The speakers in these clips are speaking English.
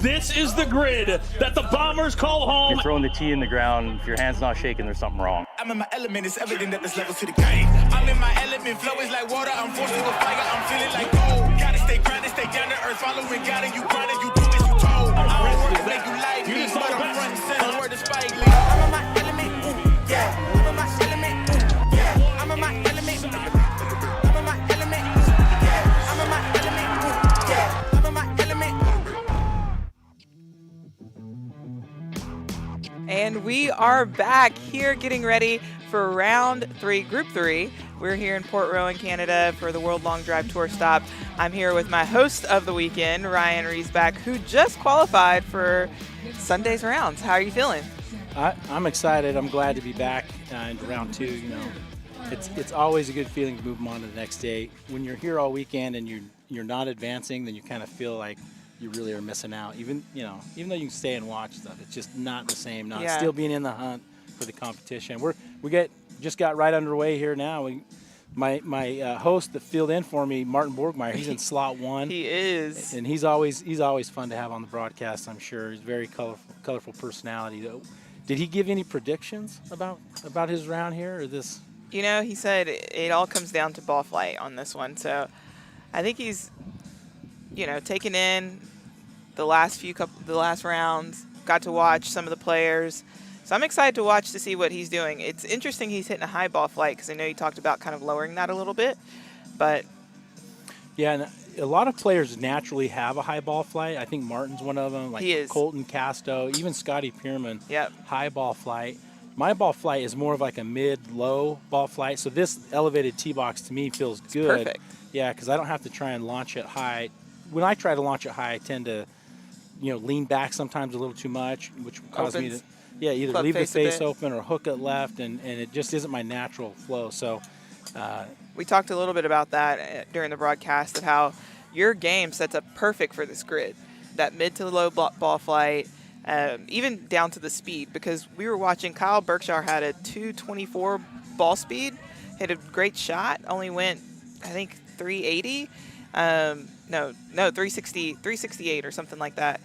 This is the grid that the Bombers call home. You're throwing the tee in the ground. If your hand's not shaking, there's something wrong. I'm in my element. It's evident that there's levels to the game. I'm in my element. Flow is like water. I'm forced to a fire. I'm feeling like gold. Gotta stay grounded, stay down to earth. Following God and you grinding. You do as you told. I don't work to make you like me, but I'm front and center. Word is Spike Lee. I'm in my element. Yeah. I'm in my element. Yeah. I'm in my element. I'm in my element. Yeah. I'm in my element. Yeah. I'm in my element. And we are back here getting ready for round 3, group 3. We're here in Port Rowan, Canada for the World Long Drive Tour stop. I'm here with my host of the weekend, Ryan Riesback, who just qualified for Sunday's rounds. How are you feeling? I'm excited. I'm glad to be back in round 2. You know, it's always a good feeling to move them on to the next day. When you're here all weekend and you're not advancing, then you kind of feel like you really are missing out. Even though you can stay and watch stuff, it's just not the same. Not still being in the hunt for the competition. We just got right underway here now. My host that filled in for me, Martin Borgmeyer, he's in slot 1. He is, and he's always fun to have on the broadcast. I'm sure he's a very colorful personality. Did he give any predictions about his round here or this? You know, he said it all comes down to ball flight on this one. So I think he's, taken in the last rounds, got to watch some of the players. So I'm excited to watch to see what he's doing. It's interesting he's hitting a high ball flight because I know you talked about kind of lowering that a little bit. But yeah, and a lot of players naturally have a high ball flight. I think Martin's one of them. Like he is. Colton Casto, even Scotty Pierman. Yep. High ball flight. My ball flight is more of like a mid-low ball flight. So this elevated tee box to me feels good. Perfect. Yeah, because I don't have to try and launch it high. When I try to launch it high, I tend to, lean back sometimes a little too much, which causes me to, either leave the face open or hook it left, and it just isn't my natural flow. So we talked a little bit about that during the broadcast of how your game sets up perfect for this grid, that mid to low ball flight, even down to the speed, because we were watching Kyle Berkshire had a 224 ball speed, hit a great shot, only went, I think, 380. No, 368 or something like that.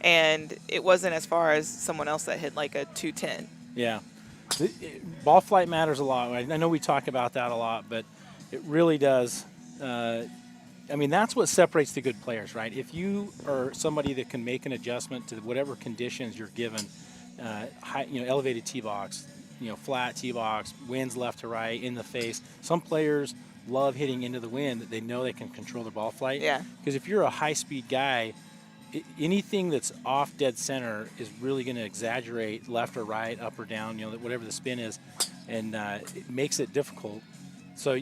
And it wasn't as far as someone else that hit like a 210. Yeah. Ball flight matters a lot. I know we talk about that a lot, but it really does. That's what separates the good players, right? If you are somebody that can make an adjustment to whatever conditions you're given, elevated tee box, flat tee box, winds left to right, in the face. Some players love hitting into the wind that they know they can control their ball flight. Yeah. Because if you're a high-speed guy, anything that's off dead center is really going to exaggerate left or right, up or down, whatever the spin is, and it makes it difficult. So,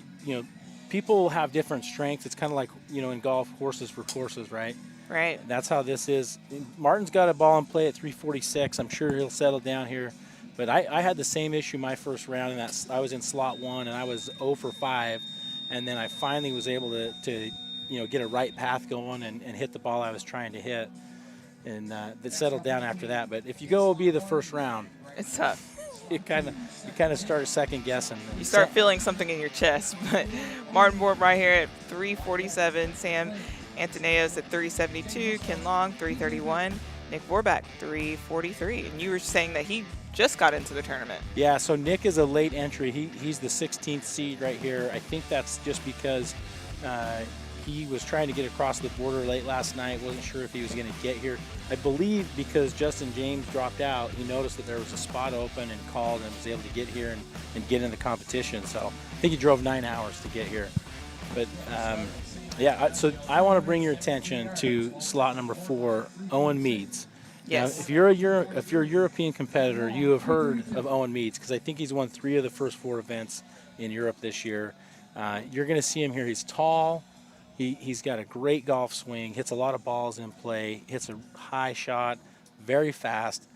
people have different strengths. It's kind of like, in golf, horses for courses, right? Right. That's how this is. Martin's got a ball in play at 346. I'm sure he'll settle down here. But I had the same issue my first round, and I was in slot 1, and I was 0 for 5. And then I finally was able to get a right path going and hit the ball I was trying to hit. And it settled down after that. But if you go OB the first round, it's tough. You kind of start second guessing. You start feeling something in your chest. But Martin Borb right here at 347, Sam Antoneos at 372, Ken Long 331, Nick Vorback 343. And you were saying that he just got into the tournament. Yeah, so Nick is a late entry. He's the 16th seed right here. I think that's just because he was trying to get across the border late last night. Wasn't sure if he was going to get here. I believe because Justin James dropped out, he noticed that there was a spot open and called and was able to get here and get in the competition. So I think he drove 9 hours to get here. But so I want to bring your attention to slot number 4, Owen Meads. Yes. Now, if you're a European competitor, you have heard of Owen Meads because I think he's won 3 of the first 4 events in Europe this year. You're going to see him here. He's tall. He's got a great golf swing, hits a lot of balls in play, hits a high shot, very fast.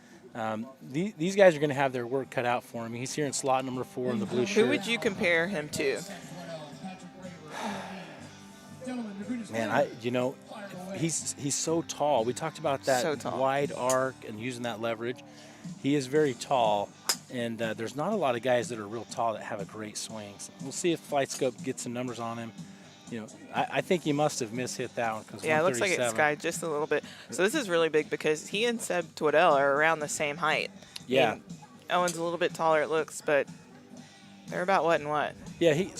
These guys are going to have their work cut out for him. He's here in slot number 4 in the blue shirt. Who would you compare him to? Man, he's so tall. We talked about that wide arc and using that leverage. He is very tall, and there's not a lot of guys that are real tall that have a great swing. So we'll see if Flight Scope gets some numbers on him. I think he must have mishit that one. Cause Yeah, it looks like it skied just a little bit. So this is really big because he and Seb Twaddell are around the same height. Yeah. And Owen's a little bit taller, it looks, but they're about what and what. Yeah, he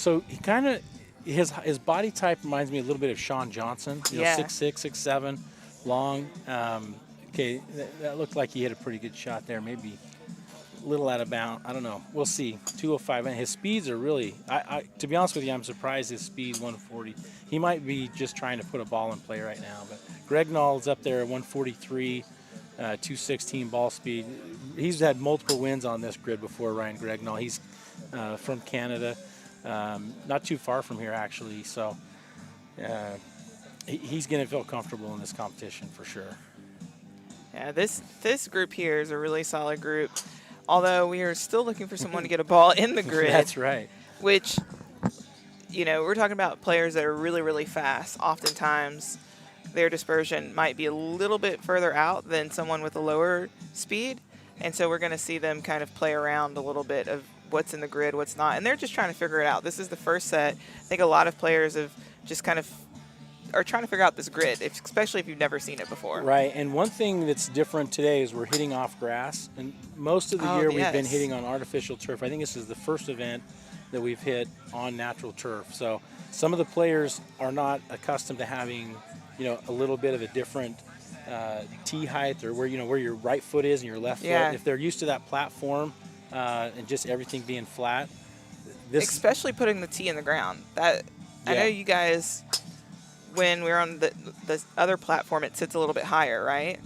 kind of his body type reminds me a little bit of Sean Johnson. Yeah. 6'6", 6'7", long. Okay, that looked like he hit a pretty good shot there. Maybe a little out of bounds. I don't know. We'll see. 205. And his speeds are really. To be honest with you, I'm surprised his speed 140. He might be just trying to put a ball in play right now. But Greg Knoll's up there at 143, 216 ball speed. He's had multiple wins on this grid before. Ryan Gregnall. He's from Canada, not too far from here actually. So he's going to feel comfortable in this competition for sure. Yeah, this group here is a really solid group. Although we are still looking for someone to get a ball in the grid. That's right. Which, we're talking about players that are really, really fast. Oftentimes, their dispersion might be a little bit further out than someone with a lower speed. And so we're going to see them kind of play around a little bit of what's in the grid, what's not. And they're just trying to figure it out. This is the first set. I think a lot of players have just kind of are trying to figure out this grid, especially if you've never seen it before. Right, and one thing that's different today is we're hitting off grass, and most of the year we've been hitting on artificial turf. I think this is the first event that we've hit on natural turf. So some of the players are not accustomed to having, a little bit of a different tee height, or where your right foot is and your left foot. If they're used to that platform and just everything being flat, especially putting the tee in the ground. I know you guys. When we're on the other platform, it sits a little bit higher, right?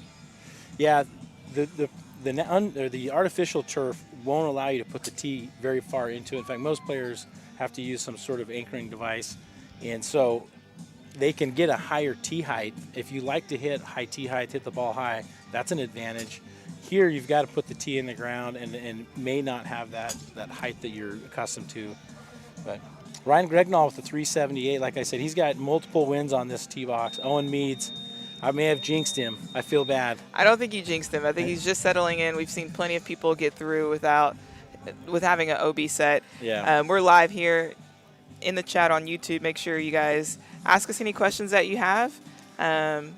Yeah, the artificial turf won't allow you to put the tee very far into it. In fact, most players have to use some sort of anchoring device, and so they can get a higher tee height. If you like to hit high tee height, hit the ball high, that's an advantage. Here, you've got to put the tee in the ground and may not have that height that you're accustomed to, but. Ryan Gregnall with the 378, like I said, he's got multiple wins on this tee box. Owen Meads, I may have jinxed him. I feel bad. I don't think you jinxed him. I think he's just settling in. We've seen plenty of people get through with having an OB set. Yeah. We're live here in the chat on YouTube. Make sure you guys ask us any questions that you have, and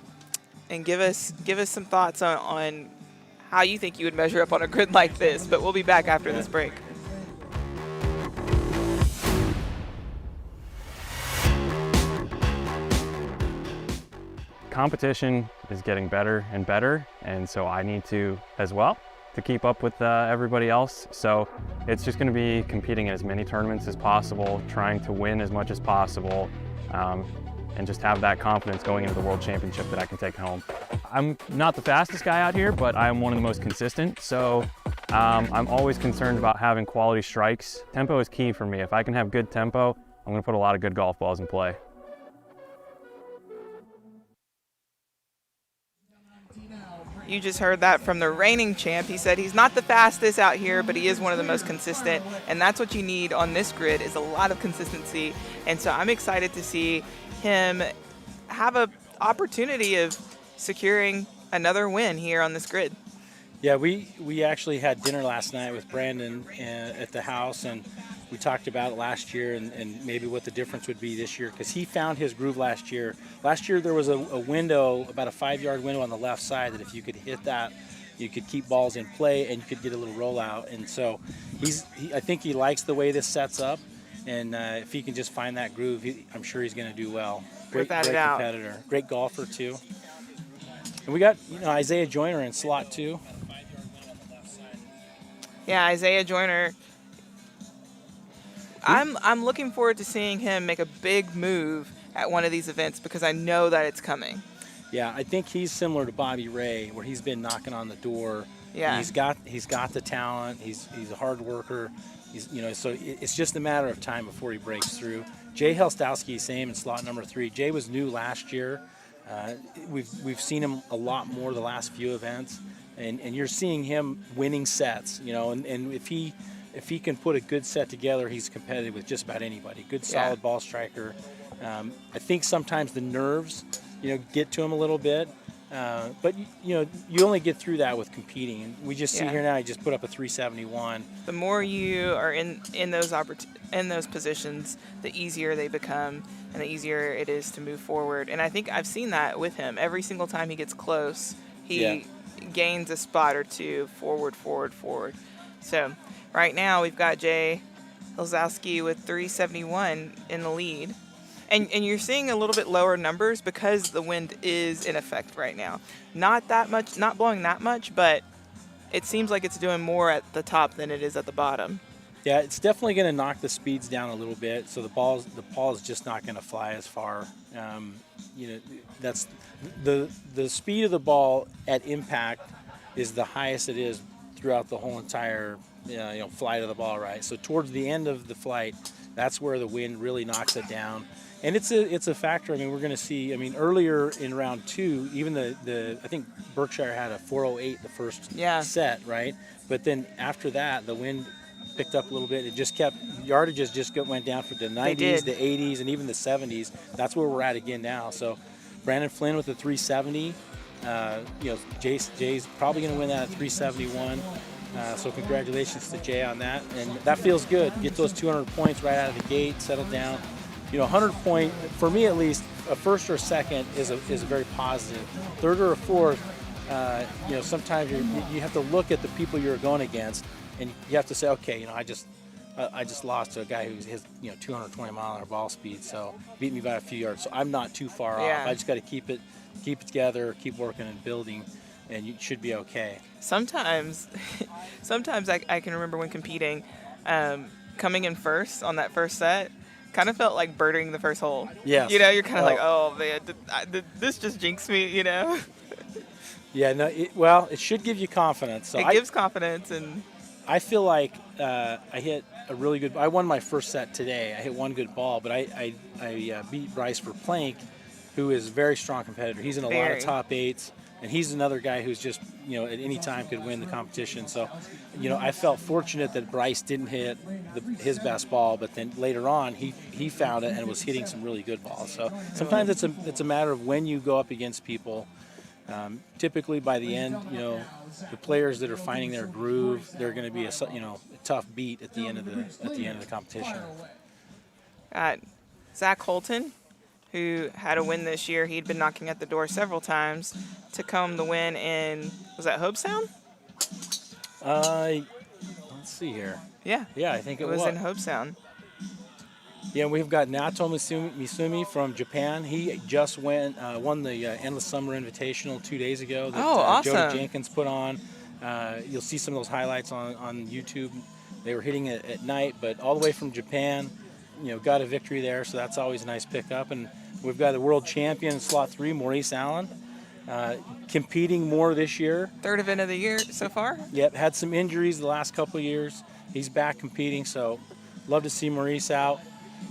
give us some thoughts on how you think you would measure up on a grid like this. But we'll be back after this break. Competition is getting better and better, and so I need to as well to keep up with everybody else. So it's just going to be competing in as many tournaments as possible, trying to win as much as possible, and just have that confidence going into the World Championship that I can take home. I'm not the fastest guy out here, but I'm one of the most consistent, so I'm always concerned about having quality strikes. Tempo is key for me. If I can have good tempo, I'm going to put a lot of good golf balls in play. You just heard that from the reigning champ. He said he's not the fastest out here, but he is one of the most consistent, and that's what you need on this grid is a lot of consistency. And so I'm excited to see him have an opportunity of securing another win here on this grid. Yeah, we actually had dinner last night with Brandon at the house, and we talked about it last year and maybe what the difference would be this year, because he found his groove last year. Last year there was a window, about a 5-yard window on the left side, that if you could hit that, you could keep balls in play and you could get a little rollout. And so I think he likes the way this sets up, and if he can just find that groove, I'm sure he's going to do well. Great competitor, great golfer too. And we got Isaiah Joyner in slot 2. Yeah, Isaiah Joyner. I'm looking forward to seeing him make a big move at one of these events because I know that it's coming. Yeah, I think he's similar to Bobby Ray, where he's been knocking on the door. Yeah, he's got the talent. He's a hard worker. So it's just a matter of time before he breaks through. Jay Helstowski, same in slot number 3. Jay was new last year. We've seen him a lot more the last few events, and you're seeing him winning sets. And if he can put a good set together, he's competitive with just about anybody. Good, solid ball striker. I think sometimes the nerves, get to him a little bit. But you only get through that with competing. And we just see Yeah. here now, he just put up a 371. The more you are in those in those positions, the easier they become, and the easier it is to move forward. And I think I've seen that with him. Every single time he gets close, he gains a spot or two forward. So right now we've got Jay Hilzowski with 371 in the lead. And you're seeing a little bit lower numbers because the wind is in effect right now. Not that much, not blowing that much, but it seems like it's doing more at the top than it is at the bottom. Yeah, it's definitely going to knock the speeds down a little bit. So the ball is just not going to fly as far. That's the speed of the ball at impact is the highest it is throughout the whole entire flight of the ball, right? So towards the end of the flight, that's where the wind really knocks it down. And it's a factor. I mean, we're going to see. I mean, earlier in round 2, even I think Berkshire had a 408 the first set, right? But then after that, the wind picked up a little bit. It just kept yardages just went down for the 90s, the 80s, and even the 70s. That's where we're at again now. So Brandon Flynn with the 370. Jay's probably going to win that at 371. So congratulations to Jay on that, and that feels good. Get those 200 points right out of the gate, settle down. 100 point, for me at least, a first or a second is a very positive. Third or a fourth, sometimes you have to look at the people you're going against, and you have to say, okay, I just lost to a guy who's his 220 mile an hour ball speed, so beat me by a few yards. So I'm not too far off. I just got to keep it together, keep working and building, and you should be okay. Sometimes I can remember when competing, coming in first on that first set, kind of felt like birding the first hole. Yeah. You're kind of like, oh man, did this just jinx me, Yeah, no, it should give you confidence. So it gives confidence, and I feel like I hit a really good. I won my first set today. I hit one good ball, but I beat Bryce for Plank, who is a very strong competitor. He's in a lot of top 8s. And he's another guy who's just, at any time could win the competition. So, I felt fortunate that Bryce didn't hit his best ball, but then later on he found it and was hitting some really good balls. So sometimes it's a matter of when you go up against people. Typically by the end, the players that are finding their groove, they're going to be a tough beat at the end of the competition. Zach Holton, who had a win this year. He'd been knocking at the door several times to come the win in, was that Hobestown? Let's see here. Yeah. Yeah, I think it was in Hobestown. Yeah, we've got Nato Misumi from Japan. He just won the Endless Summer Invitational 2 days ago that awesome. Jody Jenkins put on. You'll see some of those highlights on YouTube. They were hitting it at night, but all the way from Japan, got a victory there, so that's always a nice pickup. And we've got the world champion in slot 3, Maurice Allen, competing more this year. Third event of the year so far? Yep, had some injuries the last couple of years. He's back competing, so love to see Maurice out.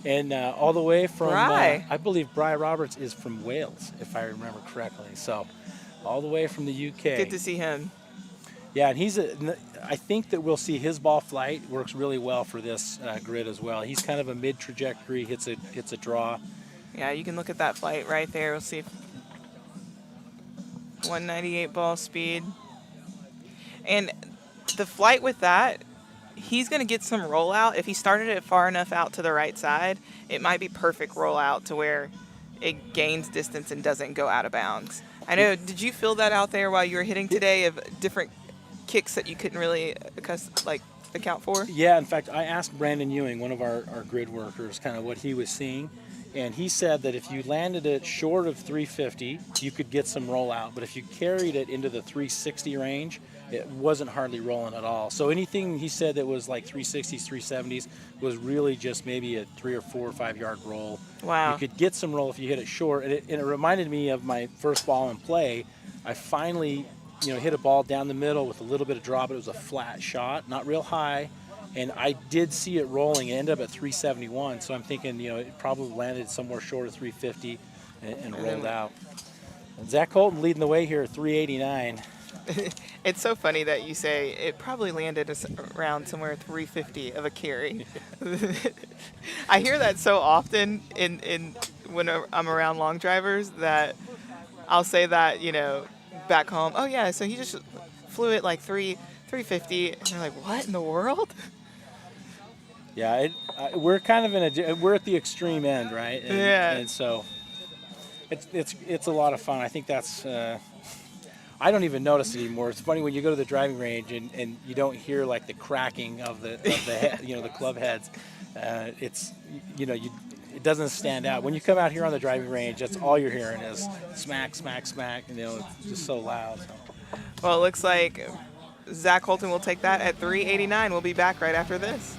And all the way from, I believe Bri Roberts is from Wales, if I remember correctly. So all the way from the UK. Good to see him. Yeah, and I think that we'll see his ball flight works really well for this grid as well. He's kind of a mid-trajectory, hits a draw. Yeah, you can look at that flight right there. We'll see 198 ball speed. And the flight with that, he's going to get some rollout. If he started it far enough out to the right side, it might be perfect rollout to where it gains distance and doesn't go out of bounds. I know, did you feel that out there while you were hitting today of different kicks that you couldn't really account for? Yeah, in fact, I asked Brandon Ewing, one of our grid workers, kind of what he was seeing. And he said that if you landed it short of 350, you could get some rollout. But if you carried it into the 360 range, it wasn't hardly rolling at all. So anything he said that was like 360s, 370s was really just maybe a 3 or 4 or 5 yard roll. Wow. You could get some roll if you hit it short. And it reminded me of my first ball in play. I finally hit a ball down the middle with a little bit of draw, but it was a flat shot, not real high. And I did see it rolling. It ended up at 371, so I'm thinking, it probably landed somewhere short of 350 and rolled out. And Zach Holton leading the way here at 389. It's so funny that you say it probably landed around somewhere 350 of a carry. I hear that so often in when I'm around long drivers that I'll say that, back home. Oh yeah, so he just flew it like 350, and they're like, what in the world? Yeah, we're kind of we're at the extreme end, right? And so it's a lot of fun. I think that's. I don't even notice it anymore. It's funny when you go to the driving range and you don't hear like the cracking of the the club heads. It doesn't stand out. When you come out here on the driving range, that's all you're hearing is smack, smack, smack. It's just so loud. So. Well, it looks like Zach Holton will take that at 389. We'll be back right after this.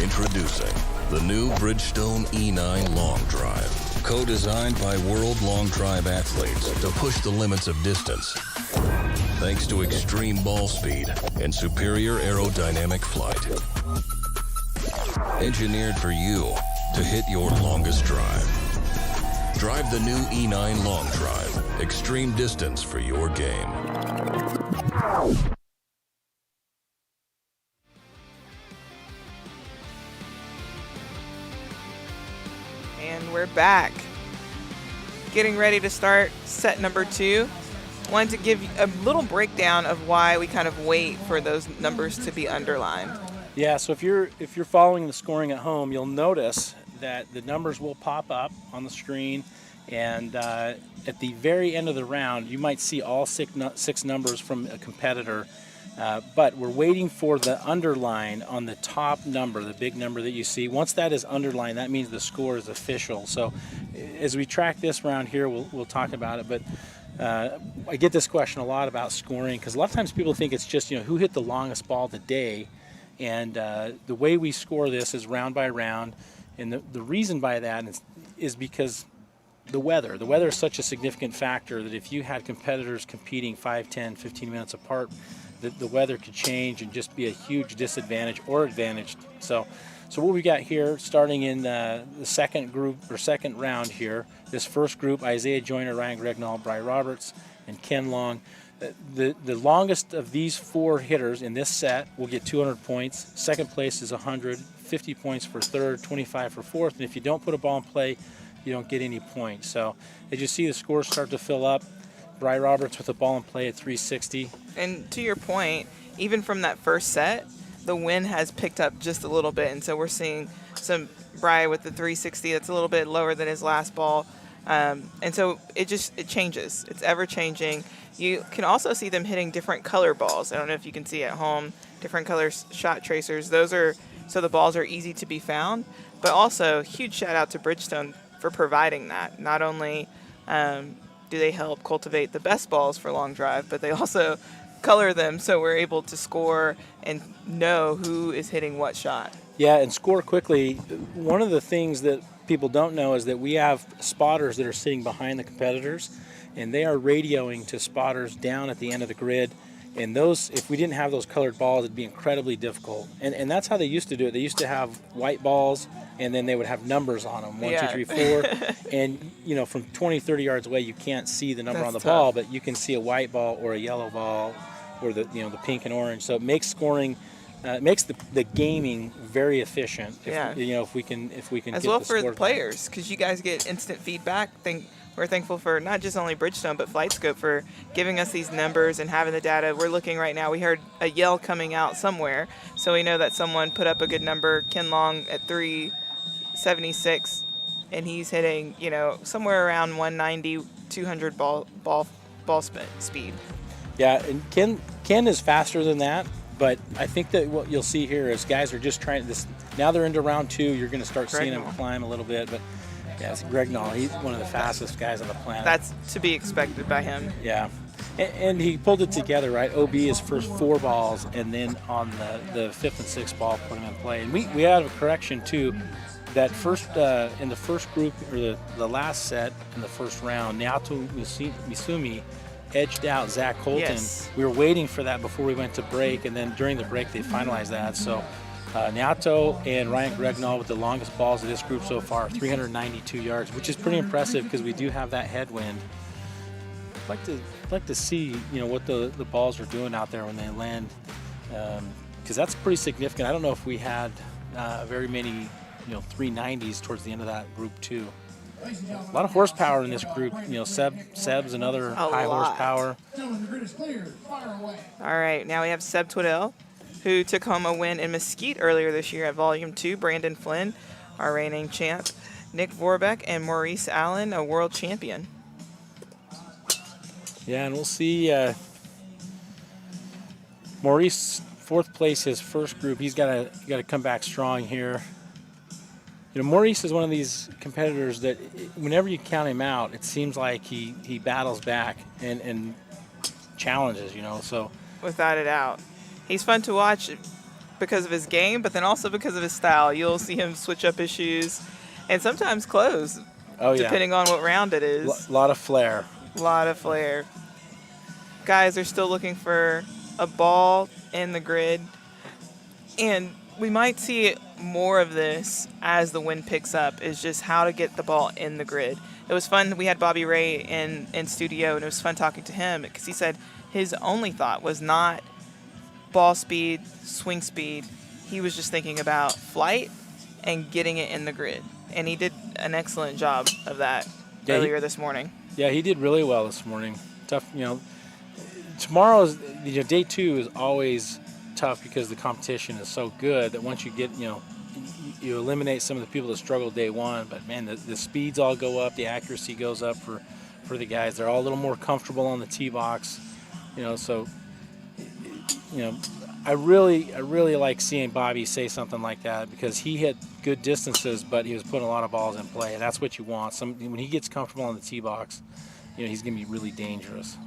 Introducing the new Bridgestone E9 Long Drive, co-designed by world long drive athletes to push the limits of distance. Thanks to extreme ball speed and superior aerodynamic flight. Engineered for you to hit your longest drive. Drive the new E9 Long Drive, extreme distance for your game. And we're back. Getting ready to start set number 2. Wanted to give you a little breakdown of why we kind of wait for those numbers to be underlined. Yeah, so if you're following the scoring at home, you'll notice that the numbers will pop up on the screen, and at the very end of the round, you might see all six numbers from a competitor. But we're waiting for the underline on the top number, the big number that you see. Once that is underlined, that means the score is official. So as we track this round here, we'll talk about it. But I get this question a lot about scoring, because a lot of times people think it's just who hit the longest ball today. And the way we score this is round by round. And the reason by that is because the weather is such a significant factor that if you had competitors competing 5, 10, 15 minutes apart, the weather could change and just be a huge disadvantage or advantage. So what we got here, starting in the second group or second round here, this first group, Isaiah Joyner, Ryan Gregnall, Bry Roberts, and Ken Long. The longest of these 4 hitters in this set will get 200 points. Second place is 100, 50 points for third, 25 for fourth. And if you don't put a ball in play, you don't get any points. So as you see the scores start to fill up, Bry Roberts with the ball in play at 360. And to your point, even from that first set, the wind has picked up just a little bit. And so we're seeing some Bry with the 360 that's a little bit lower than his last ball. And so it changes. It's ever changing. You can also see them hitting different color balls. I don't know if you can see at home, different color shot tracers. So the balls are easy to be found, but also huge shout out to Bridgestone for providing that. Not only do they help cultivate the best balls for long drive, but they also color them so we're able to score and know who is hitting what shot. Yeah, and score quickly. One of the things that people don't know is that we have spotters that are sitting behind the competitors, and they are radioing to spotters down at the end of the grid. And those, if we didn't have those colored balls, it'd be incredibly difficult. And that's how they used to do it. They used to have white balls, and then they would have numbers on them, 1, 2, 3, 4. And, from 20, 30 yards away, you can't see the number on the ball, but you can see a white ball or a yellow ball or the pink and orange. So it makes scoring, makes the gaming very efficient. If we can as get well the for the scores players, because you guys get instant feedback. We're thankful for not just only Bridgestone, but FlightScope for giving us these numbers and having the data. We're looking right now. We heard a yell coming out somewhere, so we know that someone put up a good number. Ken Long at 376, and he's hitting, somewhere around 190, 200 ball speed. Yeah, and Ken is faster than that, but I think that what you'll see here is guys are just trying this. Now they're into round 2. You're going to start seeing them climb a little bit, but. Yeah, it's Gregnall. He's one of the fastest guys on the planet. That's to be expected by him. Yeah. And he pulled it together, right? OB his first 4 balls, and then on the 5th and 6th ball, put him in play. And we had a correction, too. That first, in the first group, or the last set in the first round, Naoto Misumi edged out Zach Colton. Yes. We were waiting for that before we went to break, and then during the break they finalized that. So Nyato and Ryan Gregnall with the longest balls of this group so far, 392 yards, which is pretty impressive because we do have that headwind. I'd like to see, you know, what the balls are doing out there when they land, because that's pretty significant. I don't know if we had very many, you know, 390s towards the end of that group too. A lot of horsepower in this group. You know, Seb's another high horsepower. All right, now we have Seb Twiddell, who took home a win in Mesquite earlier this year at Volume 2. Brandon Flynn, our reigning champ. Nick Vorbeck and Maurice Allen, a world champion. Yeah, and we'll see Maurice, 4th place, his first group. He's got to come back strong here. You know, Maurice is one of these competitors that whenever you count him out, it seems like he battles back and challenges, you know. So Without a doubt. He's fun to watch because of his game, but then also because of his style. You'll see him switch up his shoes and sometimes close, depending on what round it is. A lot of flair. A lot of flair. Guys are still looking for a ball in the grid, and we might see more of this as the wind picks up, is just how to get the ball in the grid. It was fun. We had Bobby Ray in studio, and it was fun talking to him because he said his only thought was not ball speed, swing speed. He was just thinking about flight and getting it in the grid, and he did an excellent job of that earlier this morning. Yeah, he did really well this morning. Tough, you know. Tomorrow's, you know, day 2 is always tough because the competition is so good that once you get, you know, you eliminate some of the people that struggled day 1. But man, the speeds all go up, the accuracy goes up for the guys. They're all a little more comfortable on the tee box, you know. So, you know, I really like seeing Bobby say something like that because he hit good distances, but he was putting a lot of balls in play. That's what you want. When he gets comfortable on the tee box, you know, he's going to be really dangerous.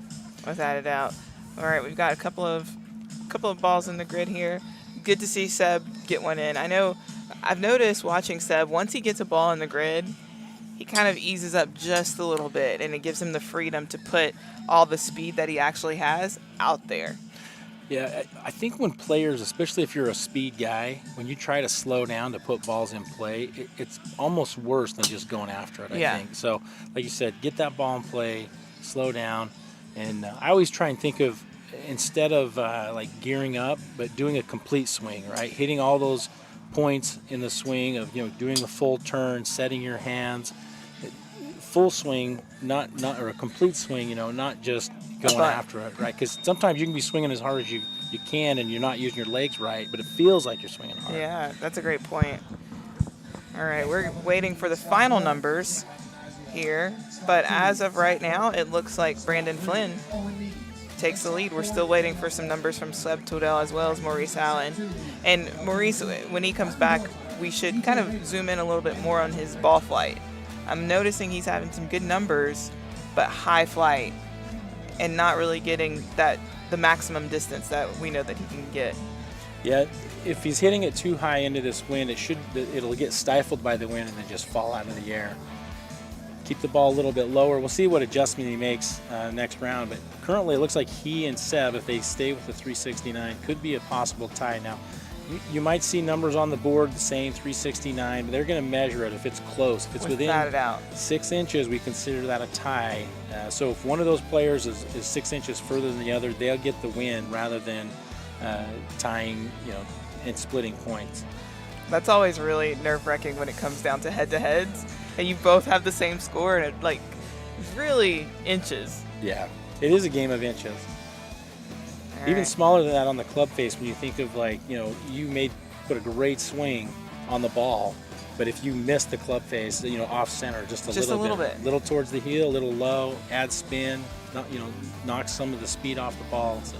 Without a doubt. All right, we've got a couple of balls in the grid here. Good to see Seb get one in. I've noticed watching Seb, once he gets a ball in the grid, he kind of eases up just a little bit, and it gives him the freedom to put all the speed that he actually has out there. Yeah, I think when players, especially if you're a speed guy, when you try to slow down to put balls in play, it's almost worse than just going after it, I think. So, like you said, get that ball in play, slow down. And I always try and think of, instead of like gearing up, but doing a complete swing, right? Hitting all those points in the swing of, you know, doing a full turn, setting your hands, full swing, or a complete swing, you know, not just going after it, right? Because sometimes you can be swinging as hard as you can and you're not using your legs right, but it feels like you're swinging hard. Yeah, that's a great point. All right, we're waiting for the final numbers here, but as of right now, it looks like Brandon Flynn takes the lead. We're still waiting for some numbers from Seb Twiddell as well as Maurice Allen. And Maurice, when he comes back, we should kind of zoom in a little bit more on his ball flight. I'm noticing he's having some good numbers, but high flight, and not really getting the maximum distance that we know that he can get. Yeah, if he's hitting it too high into this wind, it'll get stifled by the wind and then just fall out of the air. Keep the ball a little bit lower. We'll see what adjustment he makes next round. But currently, it looks like he and Seb, if they stay with the 369, could be a possible tie. Now, you might see numbers on the board the same, 369, but they're going to measure it if it's close. If it's within 6 inches, we consider that a tie. So if one of those players is 6 inches further than the other, they'll get the win rather than tying, you know, and splitting points. That's always really nerve-wracking when it comes down to head-to-heads, and you both have the same score, and it, like, really inches. Yeah, it is a game of inches. All Even right. smaller than that on the club face, when you think of, like, you know, you may put a great swing on the ball, but if you miss the club face, you know, off center just a little bit, little towards the heel, a little low, add spin, knock some of the speed off the ball. So,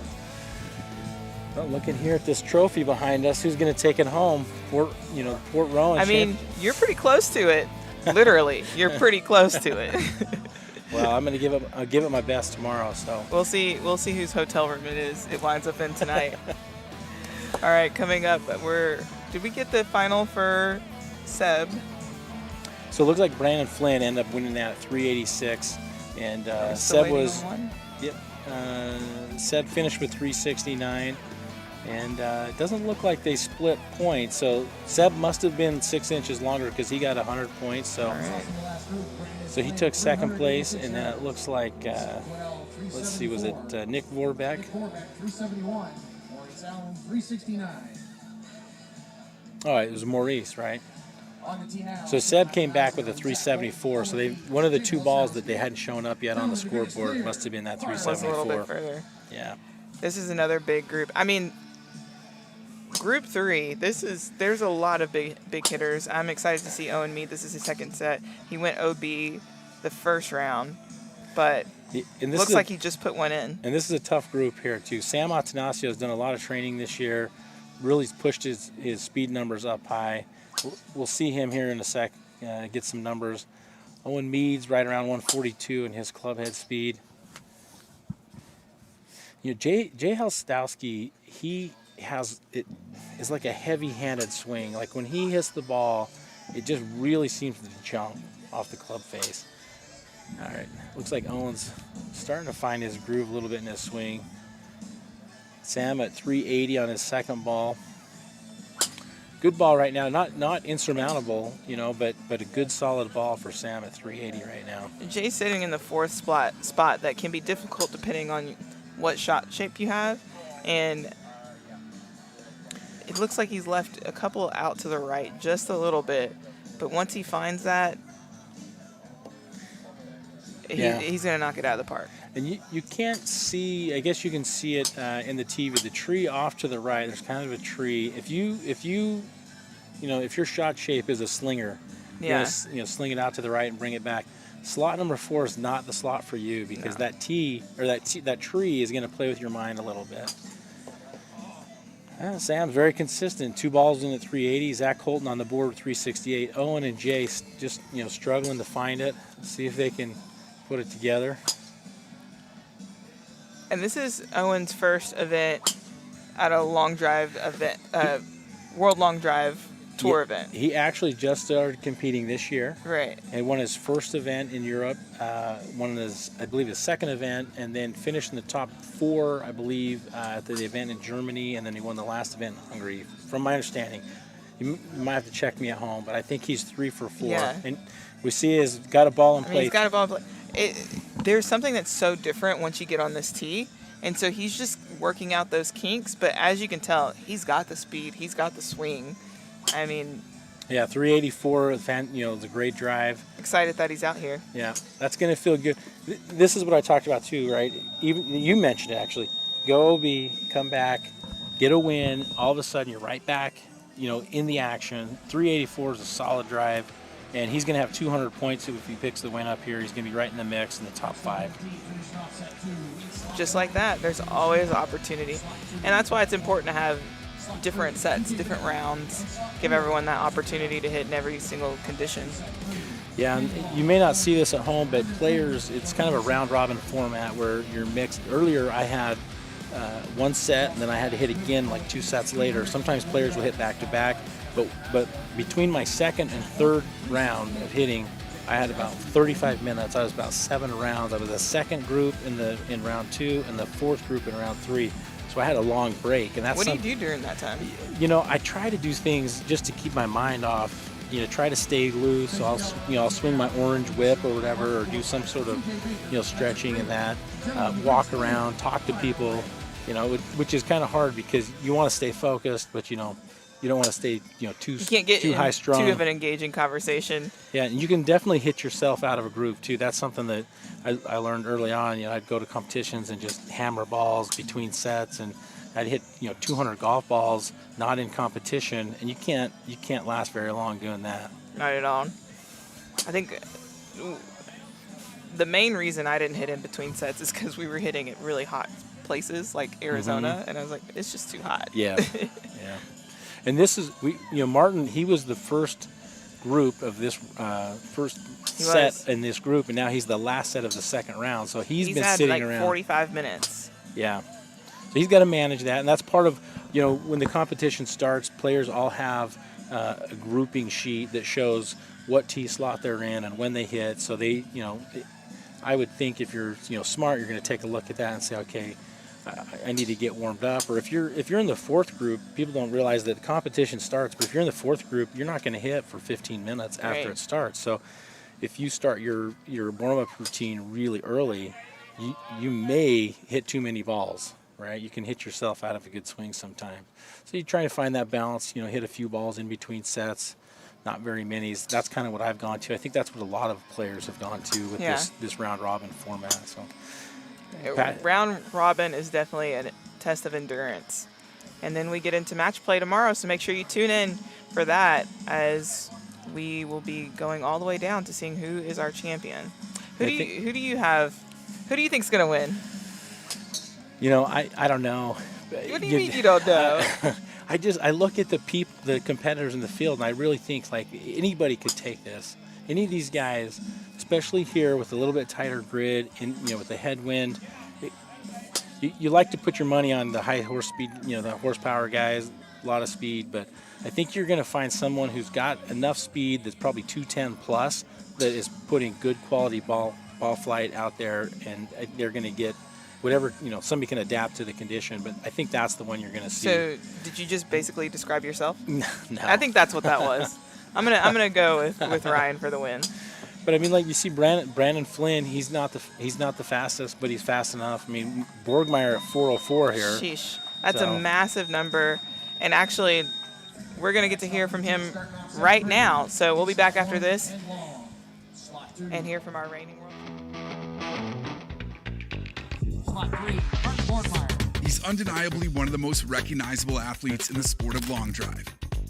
well, looking here at this trophy behind us, who's going to take it home? Fort Rowan. I mean, you're pretty close to it. Literally, you're pretty close to it. Well, I'm going to give it my best tomorrow. So we'll see whose hotel room it winds up in tonight. All right, coming up, did we get the final for Seb? So it looks like Brandon Flynn ended up winning that at 386, and Seb was. Yep. Seb finished with 369, and it doesn't look like they split points. So Seb must have been 6 inches longer because he got 100 points. So, so he took second place, and then it looks like, let's see, was it Nick Vorbeck? 371. Maurice Allen, 369. All right, it was Maurice, right? So Seb came back with a 374. So they one of the two balls that they hadn't shown up yet on the scoreboard must have been that 374. Was a little bit further. Yeah. This is another big group. I mean, Group 3. There's a lot of big hitters. I'm excited to see Owen meet. This is his second set. He went OB the first round, but looks like he just put one in. And this is a tough group here too. Sam Atanasio has done a lot of training this year. Really pushed his speed numbers up high. We'll see him here in a sec, get some numbers. Owen Mead's right around 142 in his club head speed. You know, Jay Helstowski, he has it is like a heavy-handed swing. Like when he hits the ball, it just really seems to jump off the club face. All right, looks like Owen's starting to find his groove a little bit in his swing. Sam at 380 on his second ball. Good ball right now, not insurmountable, you know, but a good solid ball for Sam at 380 right now. Jay's sitting in the fourth spot that can be difficult depending on what shot shape you have, and it looks like he's left a couple out to the right just a little bit, but once he finds that, he's going to knock it out of the park. And you can't see, I guess you can see it in the TV, the tree off to the right, there's kind of a tree. If your shot shape is a slinger, sling it out to the right and bring it back. Slot number 4 is not the slot for you because that tree is going to play with your mind a little bit. Sam's very consistent. 2 balls in at 380. Zach Holton on the board with 368. Owen and Jay just struggling to find it. See if they can put it together. And this is Owen's first event at a long drive event, World Long Drive Tour event. He actually just started competing this year. Right. And won his first event in Europe, won his second event, and then finished in the top 4, I believe, at the event in Germany, and then he won the last event in Hungary. From my understanding, you might have to check me at home, but I think he's 3 for 4. Yeah. And we see he's got a ball in play. He's got a ball in play. There's something that's so different once you get on this tee, and so he's just working out those kinks. But as you can tell, he's got the speed, he's got the swing. I mean, yeah, 384. The great drive. Excited that he's out here. Yeah, that's gonna feel good. This is what I talked about too, right? Even you mentioned it actually. Go OB, come back, get a win. All of a sudden, you're right back, in the action. 384 is a solid drive. And he's going to have 200 points if he picks the win up here. He's going to be right in the mix in the top 5. Just like that, there's always opportunity. And that's why it's important to have different sets, different rounds, give everyone that opportunity to hit in every single condition. Yeah, and you may not see this at home, but players, it's kind of a round-robin format where you're mixed. Earlier, I had one set, and then I had to hit again like 2 sets later. Sometimes players will hit back-to-back. But between my second and third round of hitting, I had about 35 minutes. I was about 7 rounds. I was the second group in round 2 and the fourth group in round 3. So I had a long break. And that's what do you do during that time? I try to do things just to keep my mind off. Try to stay loose. So I'll swing my orange whip or whatever, or do some sort of stretching and that. Walk around, talk to people. Which is kind of hard because you want to stay focused, but you don't want to stay, too high strung. Too of an engaging conversation. Yeah, and you can definitely hit yourself out of a groove too. That's something that I learned early on. I'd go to competitions and just hammer balls between sets, and I'd hit 200 golf balls not in competition, and you can't last very long doing that. Not at all. I think the main reason I didn't hit in between sets is because we were hitting at really hot places like Arizona, and I was like, it's just too hot. Yeah, yeah. And this is Martin. He was the first group of this set in this group, and now he's the last set of the second round. So he's been had sitting like around 45 minutes. Yeah. So he's got to manage that, and that's part of when the competition starts. Players all have a grouping sheet that shows what tee slot they're in and when they hit. So they I would think if you're smart, you're going to take a look at that and say, okay, I need to get warmed up. Or if you're in the fourth group, people don't realize that the competition starts. But if you're in the fourth group, you're not going to hit for 15 minutes after it starts. So if you start your warm-up routine really early, you may hit too many balls, right? You can hit yourself out of a good swing sometime. So you're trying to find that balance, hit a few balls in between sets, not very many. That's kind of what I've gone to. I think that's what a lot of players have gone to with this round-robin format. So round robin is definitely a test of endurance. And then we get into match play tomorrow, so make sure you tune in for that, as we will be going all the way down to seeing who is our champion. Who do you think's going to win? I don't know. What do you mean you don't know? I look at the competitors in the field, and I really think like anybody could take this. Any of these guys, especially here with a little bit tighter grid, and with the headwind, you like to put your money on the high horse speed, the horsepower guys, a lot of speed. But I think you're going to find someone who's got enough speed that's probably 210 plus that is putting good quality ball flight out there, and they're going to get whatever, somebody can adapt to the condition, but I think that's the one you're going to see. So did you just basically describe yourself? No. I think that's what that was. I'm gonna go with Ryan for the win. But I mean, like you see Brandon Flynn, he's not the fastest, but he's fast enough. I mean, Borgmeyer at 404 here. Sheesh. That's a massive number. And actually, we're going to get to hear from him right now. So we'll be back after this and hear from our reigning world. He's undeniably one of the most recognizable athletes in the sport of long drive.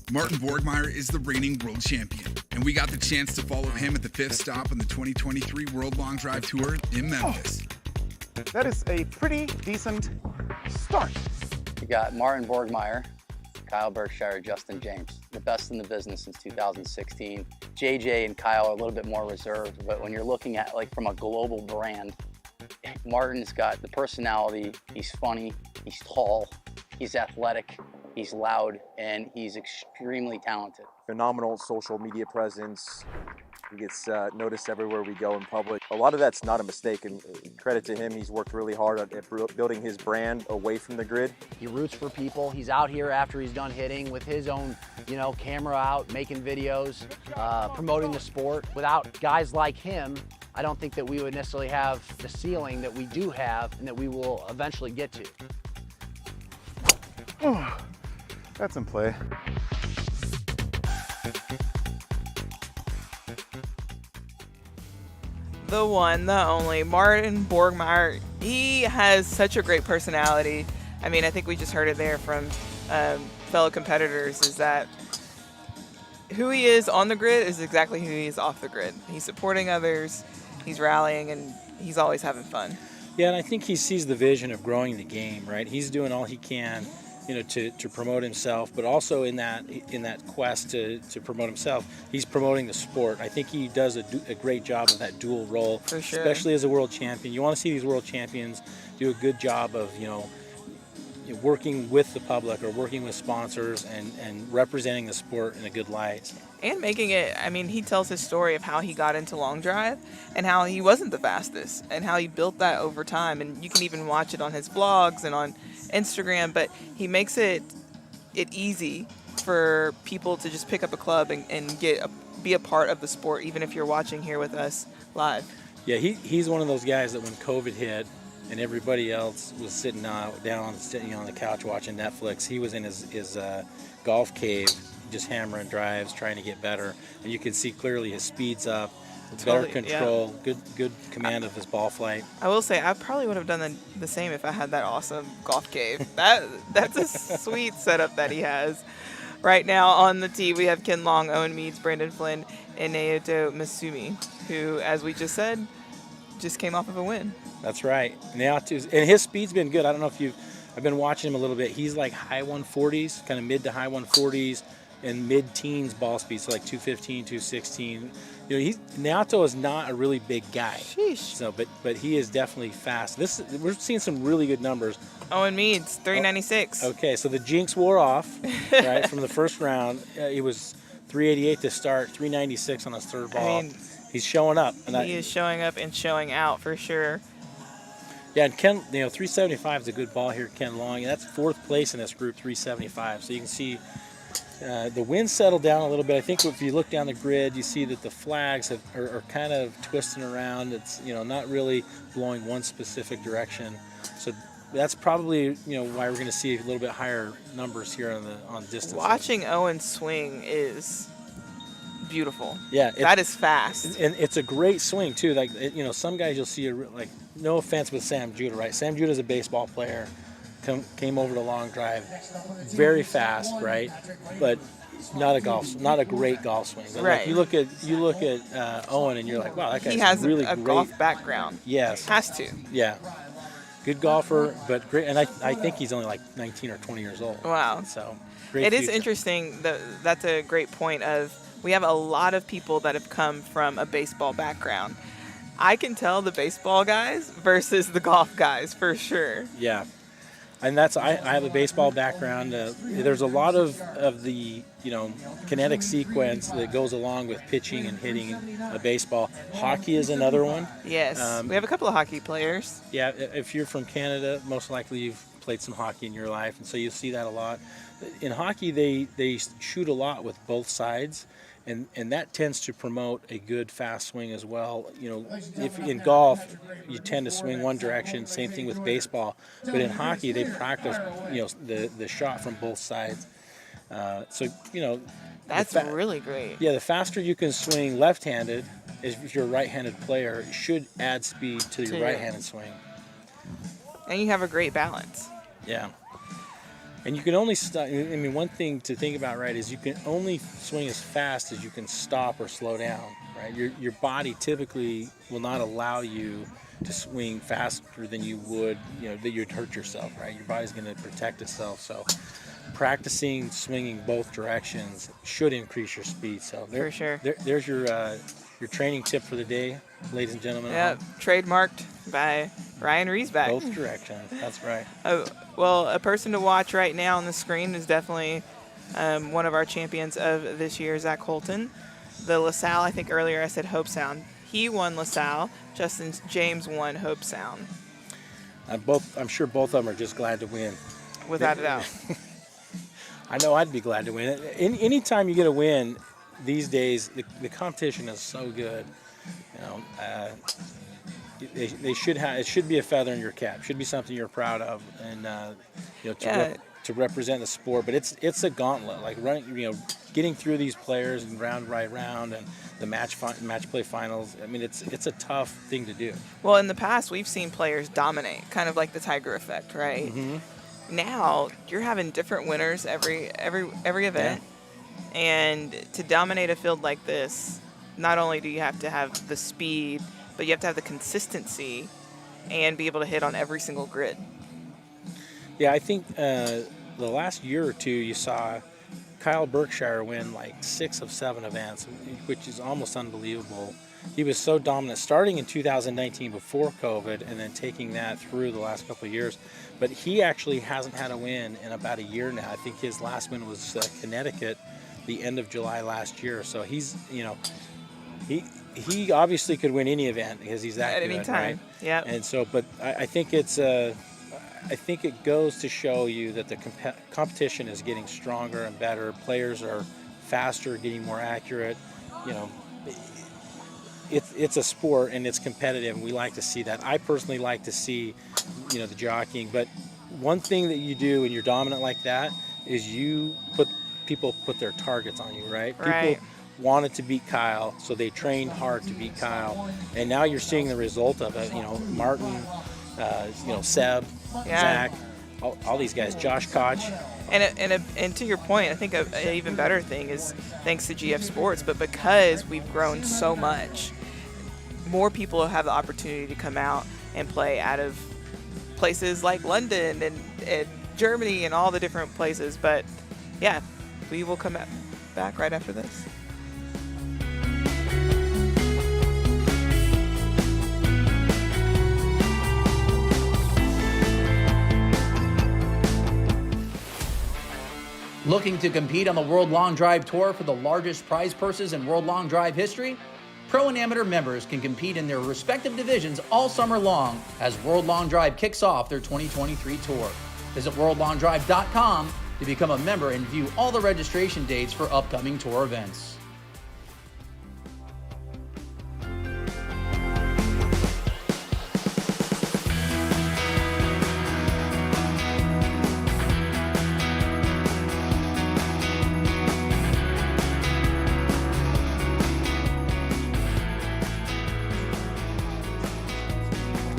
Martin Borgmeyer is the reigning world champion, and we got the chance to follow him at the 5th stop on the 2023 World Long Drive Tour in Memphis. That is a pretty decent start. We got Martin Borgmeyer, Kyle Berkshire, Justin James, the best in the business since 2016. JJ and Kyle are a little bit more reserved, but when you're looking at like from a global brand, Martin's got the personality, he's funny, he's tall, he's athletic, he's loud, and he's extremely talented. Phenomenal social media presence. He gets noticed everywhere we go in public. A lot of that's not a mistake, and credit to him, he's worked really hard at building his brand away from the grid. He roots for people. He's out here after he's done hitting with his own, camera out, making videos, promoting the sport. Without guys like him, I don't think that we would necessarily have the ceiling that we do have and that we will eventually get to. Oh, that's in play. The one, the only, Martin Borgmeyer. He has such a great personality. I mean, I think we just heard it there from fellow competitors, is that who he is on the grid is exactly who he is off the grid. He's supporting others, he's rallying, and he's always having fun. Yeah, and I think he sees the vision of growing the game, right? He's doing all he can, to promote himself, but also in that quest to promote himself, he's promoting the sport. I think he does a great job of that dual role, for sure. Especially as a world champion. You want to see these world champions do a good job of, working with the public or working with sponsors and representing the sport in a good light. And making it, I mean, he tells his story of how he got into long drive and how he wasn't the fastest and how he built that over time. And you can even watch it on his blogs and on Instagram, but he makes it easy for people to just pick up a club and be a part of the sport, even if you're watching here with us live. Yeah, he's one of those guys that when COVID hit and everybody else was sitting down on the couch watching Netflix, he was in his golf cave, just hammering drives, trying to get better. And you can see clearly his speed's up, better control, good command of his ball flight. I will say, I probably would have done the same if I had that awesome golf cave. That's a sweet setup that he has. Right now on the tee, we have Ken Long, Owen Meads, Brandon Flynn, and Naoto Masumi, who, as we just said, just came off of a win. That's right. And his speed's been good. I don't know if I've been watching him a little bit. He's like high 140s, kind of mid to high 140s, and mid-teens ball speed, so like 215, 216. Naoto is not a really big guy. Sheesh. So, but he is definitely fast. We're seeing some really good numbers. Owen Meads, 396. Okay, so the jinx wore off, right, from the first round. He was 388 to start, 396 on his third ball. I mean, He's showing up. And he is showing up and showing out for sure. Yeah, and Ken, 375 is a good ball here, Ken Long. And that's 4th place in this group, 375. So you can see the wind settled down a little bit. I think if you look down the grid, you see that the flags are kind of twisting around. It's not really blowing one specific direction. So that's probably why we're going to see a little bit higher numbers here on distance. Watching Owen swing is beautiful. Yeah, that is fast, and it's a great swing too. Like some guys you'll see like, no offense with Sam Judah, right? Sam Judah's a baseball player. Came over to long drive, very fast, right? But not a great golf swing. But right. Like you look at Owen, and you're like, wow, that guy's he has really a great golf background. Yes, has to. Yeah, good golfer, but great. And I think he's only like 19 or 20 years old. Wow. So great. It future. is interesting. That's a great point. We have a lot of people that have come from a baseball background. I can tell the baseball guys versus the golf guys for sure. Yeah. And I have a baseball background. There's a lot of the kinetic sequence that goes along with pitching and hitting a baseball. Hockey is another one. Yes, we have a couple of hockey players. Yeah, if you're from Canada, most likely you've played some hockey in your life, and so you see that a lot. In hockey, they shoot a lot with both sides. And that tends to promote a good fast swing as well. If in golf you tend to swing one direction, same thing with baseball. But in hockey they practice, the shot from both sides. That's really great. Yeah, the faster you can swing left-handed, if you're a right-handed player, it should add speed to your right-handed swing. And you have a great balance. Yeah. And you can only stop. I mean, one thing to think about, right, is you can only swing as fast as you can stop or slow down, right? Your body typically will not allow you to swing faster than you would, that you'd hurt yourself, right? Your body's going to protect itself. So practicing swinging both directions should increase your speed. So for sure. There's your training tip for the day, ladies and gentlemen. Yeah, trademarked by Ryan Riesbeck. Both directions. That's right. Well, a person to watch right now on the screen is definitely one of our champions of this year, Zach Holton. The LaSalle, I think earlier I said Hope Sound. He won LaSalle. Justin James won Hope Sound. I'm sure both of them are just glad to win. Without a doubt. I know I'd be glad to win. Anytime you get a win these days, the competition is so good. They should have. It should be a feather in your cap. Should be something you're proud of, and to represent the sport. But it's a gauntlet. Like running, getting through these players and round by round, and the match play finals. I mean, it's a tough thing to do. Well, in the past, we've seen players dominate, kind of like the Tiger effect, right? Mm-hmm. Now you're having different winners every event, and to dominate a field like this, not only do you have to have the speed, but you have to have the consistency and be able to hit on every single grid. Yeah, I think the last year or two you saw Kyle Berkshire win like 6 of 7 events, which is almost unbelievable. He was so dominant starting in 2019 before COVID and then taking that through the last couple of years. But he actually hasn't had a win in about a year now. I think his last win was Connecticut the end of July last year. So he's, he obviously could win any event because he's that good, any time. Right? Yeah. And so, but I think I think it goes to show you that the competition is getting stronger and better. Players are faster, getting more accurate. It's a sport and it's competitive, and we like to see that. I personally like to see, the jockeying. But one thing that you do when you're dominant like that is people put their targets on you, right? Right. People wanted to beat Kyle, so they trained hard to beat Kyle, and now you're seeing the result of it. Martin, Seb, Zach, all these guys, Josh Koch. And to your point, I think an even better thing is thanks to GF Sports, but because we've grown so much, more people have the opportunity to come out and play out of places like London and Germany and all the different places. But yeah, we will come back right after this. Looking to compete on the World Long Drive Tour for the largest prize purses in World Long Drive history? Pro and amateur members can compete in their respective divisions all summer long as World Long Drive kicks off their 2023 tour. Visit worldlongdrive.com to become a member and view all the registration dates for upcoming tour events.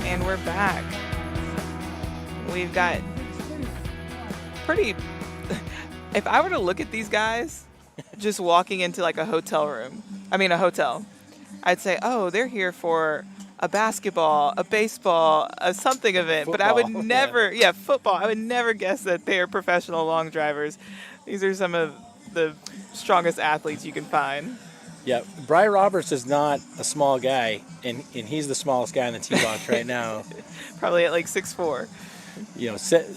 And we're back. We've got pretty... If I were to look at these guys just walking into like a hotel, I'd say, oh, they're here for a basketball, a baseball, a something event. Football, but I would never, football. I would never guess that they are professional long drivers. These are some of the strongest athletes you can find. Yeah, Bry Roberts is not a small guy, and he's the smallest guy in the T-box right now. Probably at like 6'4". You know,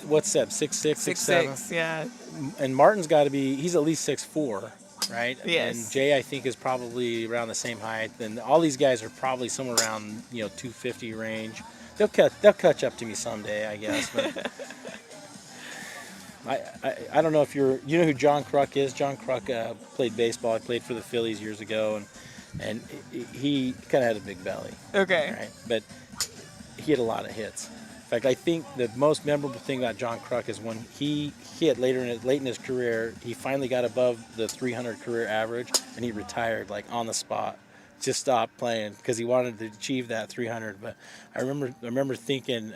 what's Seb, 6'6", 6'6", yeah. And Martin's got to be, he's at least 6'4", right? Yes. And Jay, I think, is probably around the same height. And all these guys are probably somewhere around, 250 range. They'll catch up to me someday, I guess. But I don't know if you know who John Kruk is. John Kruk played baseball. He played for the Phillies years ago, and he kind of had a big belly. Okay. Right? But he had a lot of hits. In fact, I think the most memorable thing about John Kruk is when he hit late in his career, he finally got above the 300 career average, and he retired like on the spot. Just stopped playing because he wanted to achieve that 300. But I remember thinking,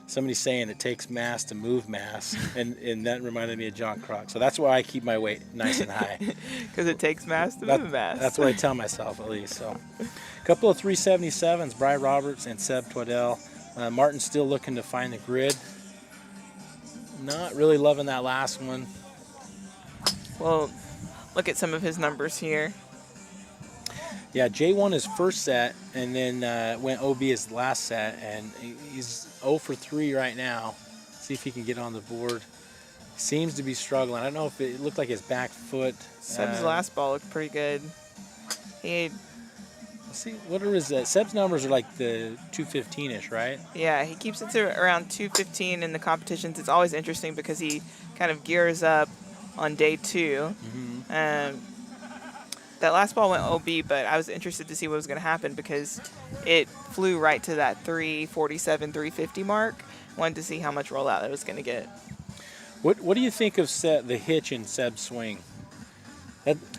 somebody saying it takes mass to move mass, and that reminded me of John Kruk. So that's why I keep my weight nice and high. Because it takes mass to move mass. That's what I tell myself, at least. So, a couple of 377s, Bry Roberts and Seb Twaddell. Martin's still looking to find the grid. Not really loving that last one. Well, look at some of his numbers here. Yeah, Jay won his first set and then went OB his last set, and he's 0 for 3 right now. See if he can get on the board. Seems to be struggling. I don't know if it looked like his back foot. Seb's last ball looked pretty good. Let's see, what are his Seb's numbers are like the 215-ish, right? Yeah, he keeps it to around 215 in the competitions. It's always interesting because he kind of gears up on day 2. Mm-hmm. That last ball went OB, but I was interested to see what was going to happen because it flew right to that 347, 350 mark. Wanted to see how much rollout it was going to get. What do you think of the hitch in Seb's swing?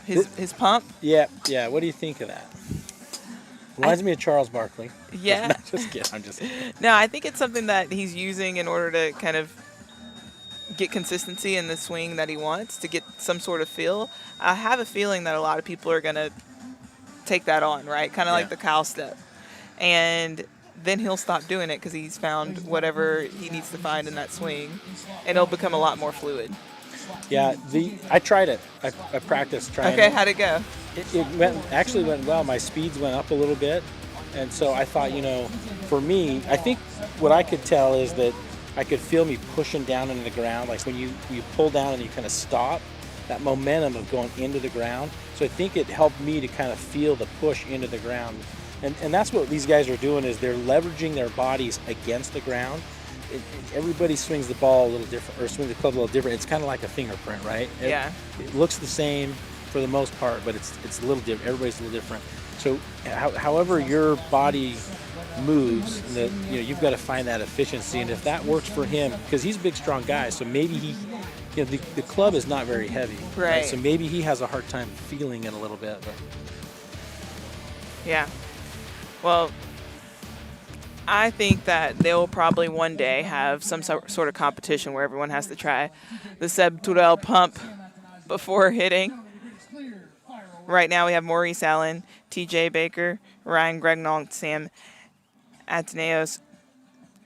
His pump? Yeah. What do you think of that? Reminds me of Charles Barkley. Yeah. Just kidding. I'm just kidding. No, I think it's something that he's using in order to kind of get consistency in the swing that he wants, to get some sort of feel. I have a feeling that a lot of people are going to take that on, right? Kind of like the Kyle step. And then he'll stop doing it because he's found whatever he needs to find in that swing, and it'll become a lot more fluid. Yeah, I tried it. I practiced trying it. Okay, how'd it go? It actually went well. My speeds went up a little bit. And so I thought, for me, I think what I could tell is that I could feel me pushing down into the ground. Like when you pull down and you kind of stop, that momentum of going into the ground. So I think it helped me to kind of feel the push into the ground. And that's what these guys are doing, is they're leveraging their bodies against the ground. Everybody swings the ball a little different, or swings the club a little different. It's kind of like a fingerprint, right? Yeah. It looks the same for the most part, but it's a little different. Everybody's a little different. So however your body moves, you've got to find that efficiency. And if that works for him, because he's a big, strong guy, so maybe the club is not very heavy. Right. So maybe he has a hard time feeling it a little bit. But. Yeah. Well, I think that they'll probably one day have some sort of competition where everyone has to try the Seb Twaddell pump before hitting. Right now we have Maurice Allen, TJ Baker, Ryan Gregnall, Sam Ateneos.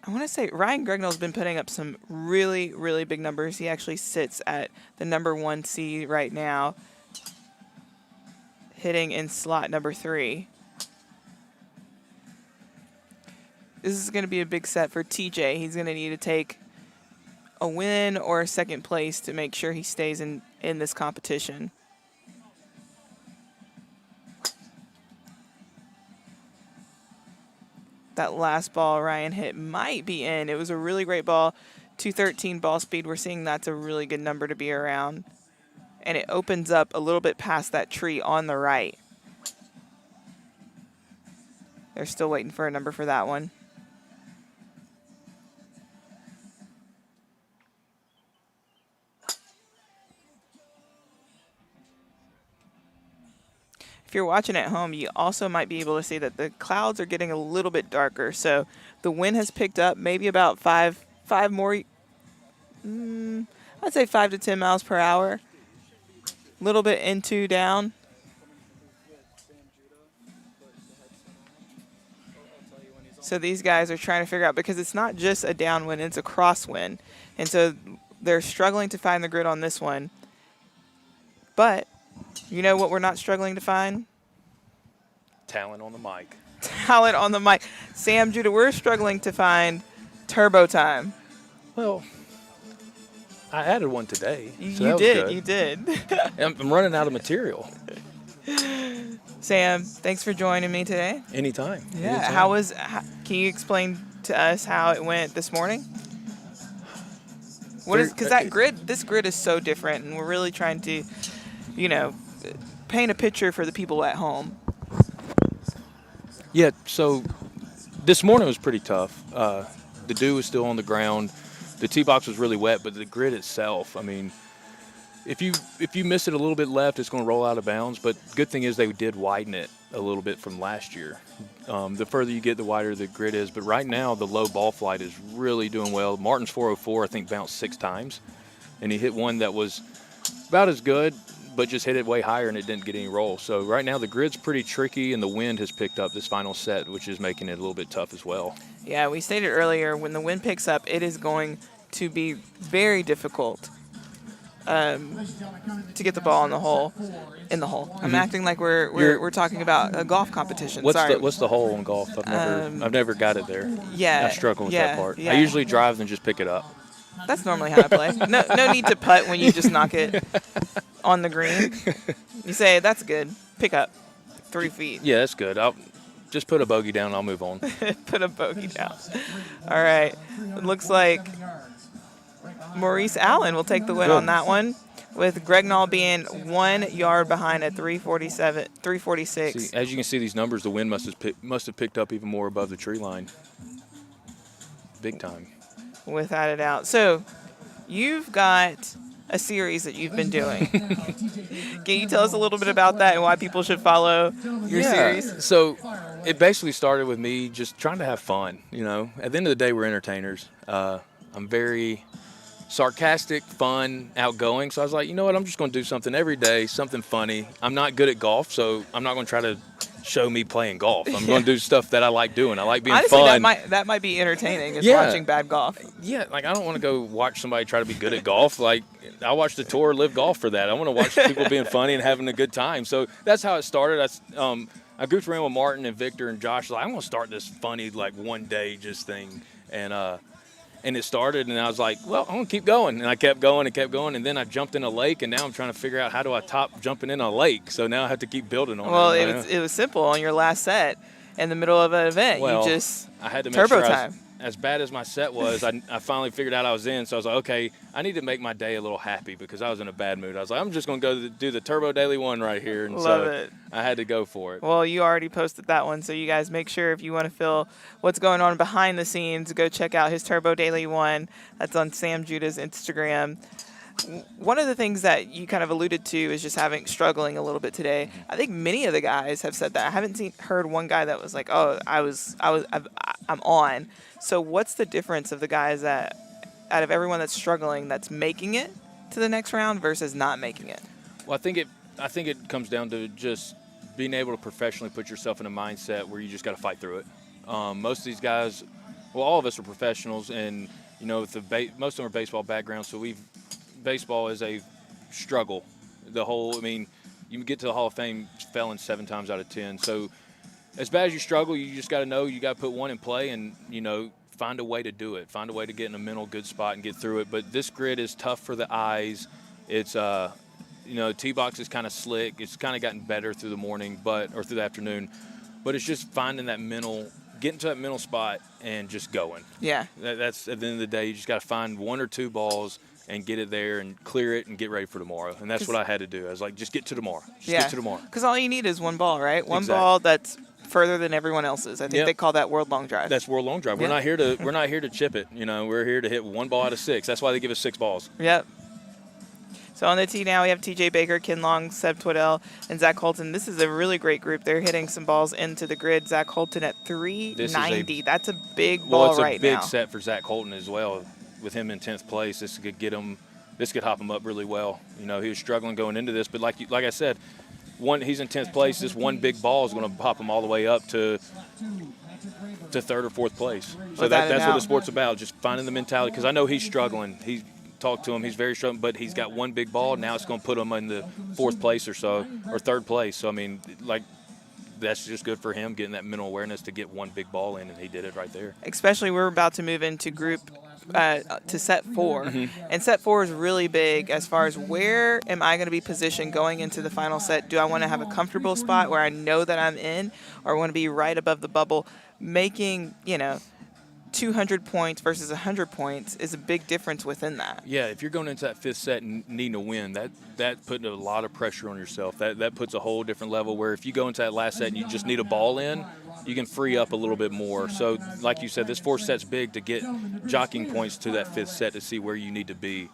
I want to say Ryan Gregnall's been putting up some really, really big numbers. He actually sits at the number 1 seed right now, hitting in slot number 3. This is going to be a big set for TJ. He's going to need to take a win or a second place to make sure he stays in this competition. that last ball Ryan hit might be in. It was a really great ball. 213 ball speed. We're seeing that's a really good number to be around. And it opens up a little bit past that tree on the right. They're still waiting for a number for that one. If you're watching at home, you also might be able to see that the clouds are getting a little bit darker. So the wind has picked up maybe about five more, I'd say 5 to 10 miles per hour. A little bit into down. So these guys are trying to figure out, because it's not just a downwind, it's a crosswind. And so they're struggling to find the grid on this one. But you know what we're not struggling to find? Talent on the mic. Talent on the mic. Sam, Judah, we're struggling to find turbo time. Well, I added one today. So You did. I'm running out of material. Sam, thanks for joining me today. Anytime. Yeah. Anytime. Can you explain to us how it went this morning? This grid is so different, and we're really trying to, paint a picture for the people at home. Yeah, so this morning was pretty tough. The dew was still on the ground. The tee box was really wet, but the grid itself, I mean, if you miss it a little bit left, it's going to roll out of bounds. But good thing is they did widen it a little bit from last year. The further you get, the wider the grid is. But right now, the low ball flight is really doing well. Martin's 404, I think, bounced 6 times. And he hit one that was about as good, but just hit it way higher, and it didn't get any roll. So right now the grid's pretty tricky, and the wind has picked up this final set, which is making it a little bit tough as well. Yeah, we stated earlier, when the wind picks up, it is going to be very difficult to get the ball in the hole. I'm acting like we're talking about a golf competition. What's the hole in golf? I've never got it there. Yeah, I struggle with that part. Yeah. I usually drive and just pick it up. That's normally how I play. No need to putt when you just knock it on the green. You say, that's good. Pick up 3 feet. Yeah, that's good. I'll just put a bogey down and I'll move on. Put a bogey down. All right. It looks like Maurice Allen will take the win on that one, with Gregnall being 1 yard behind at 346. See, as you can see, these numbers, the wind must have picked up even more above the tree line. Big time. Without a doubt. So you've got a series that you've been doing. Can you tell us a little bit about that and why people should follow your series? So it basically started with me just trying to have fun. At the end of the day, we're entertainers. I'm very sarcastic, fun, outgoing. So I was like, you know what? I'm just going to do something every day, something funny. I'm not good at golf, so I'm not going to try to show me playing golf. I'm going to do stuff that I like doing. I like being fun. That might be entertaining, is watching bad golf. Yeah, I don't want to go watch somebody try to be good at golf. I watch the tour, live golf for that. I want to watch people being funny and having a good time. So that's how it started. I goofed around with Martin and Victor and Josh. I'm going to start this funny, one day just thing. And it started, and I was like, well, I'm going to keep going. And I kept going and kept going, and then I jumped in a lake, and now I'm trying to figure out how do I top jumping in a lake. So now I have to keep building on it. Well, it was simple. On your last set, in the middle of an event, you just I had to make turbo sure time. As bad as my set was, I finally figured out I was in. So I was like, okay, I need to make my day a little happy because I was in a bad mood. I was like, I'm just going to go do the Turbo Daily One right here. And Love it. I had to go for it. Well, you already posted that one, so you guys make sure if you want to feel what's going on behind the scenes, go check out his Turbo Daily One. That's on Sam Judah's Instagram. One of the things that you kind of alluded to is just struggling a little bit today. I think many of the guys have said that. I haven't heard one guy that was like, "Oh, I'm on." So what's the difference of the guys that, out of everyone that's struggling, that's making it to the next round versus not making it? Well, I think it comes down to just being able to professionally put yourself in a mindset where you just got to fight through it. Most of these guys, well, all of us are professionals, and most of them are baseball backgrounds, so baseball is a struggle. You get to the Hall of Fame failing 7 times out of 10. So as bad as you struggle, you just got to know you got to put one in play and, find a way to do it. Find a way to get in a mental good spot and get through it. But this grid is tough for the eyes. It's, tee box is kind of slick. It's kind of gotten better through the morning or through the afternoon. But it's just finding that mental get into that mental spot and just going. Yeah. That's at the end of the day, you just got to find 1 or 2 balls and get it there and clear it and get ready for tomorrow. And that's what I had to do. I was like, just get to tomorrow. Just get to tomorrow. Because all you need is 1 ball, right? One Exactly. ball that's further than everyone else's. I think they call that World Long Drive. That's World Long Drive. We're not here to chip it. We're here to hit 1 ball out of 6. That's why they give us 6 balls. Yep. So on the tee now, we have TJ Baker, Ken Long, Seb Twiddell, and Zach Holton. This is a really great group. They're hitting some balls into the grid. Zach Holton at 390. That's a big ball right now. Well, it's a big set for Zach Holton as well. With him in 10th place, this could get him. This could hop him up really well. He was struggling going into this, but like I said, he's in 10th place. This 1 big ball is going to pop him all the way up to 3rd or 4th place. So that's what the sport's about, just finding the mentality. Because I know he's struggling. He talked to him. He's very struggling, but he's got 1 big ball. Now it's going to put him in the 4th place or so, or 3rd place. So, I mean, that's just good for him, getting that mental awareness to get 1 big ball in, and he did it right there. Especially we're about to move into to set 4. And set 4 is really big as far as where am I going to be positioned going into the final set. Do I want to have a comfortable spot where I know that I'm in, or want to be right above the bubble? Making, 200 points versus 100 points is a big difference within that. Yeah, if you're going into that 5th set and needing to win, that putting a lot of pressure on yourself. That puts a whole different level where if you go into that last set and you just need a ball in, you can free up a little bit more. So like you said, this 4th set's big to get jockeying points to that 5th set to see where you need to be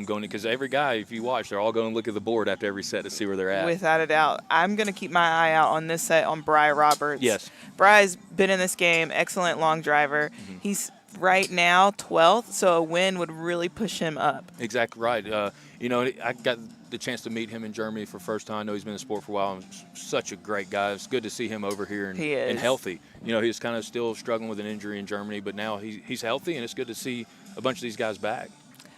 going, because every guy, if you watch, they're all going to look at the board after every set to see where they're at. Without a doubt. I'm going to keep my eye out on this set on Bri Roberts. Yes. Bri's been in this game, excellent long driver. He's right now 12th, so a win would really push him up. Exactly right. I got the chance to meet him in Germany for the first time. I know he's been in the sport for a while. Such a great guy. It's good to see him over here and healthy. He was kind of still struggling with an injury in Germany, but now he's healthy, and it's good to see a bunch of these guys back.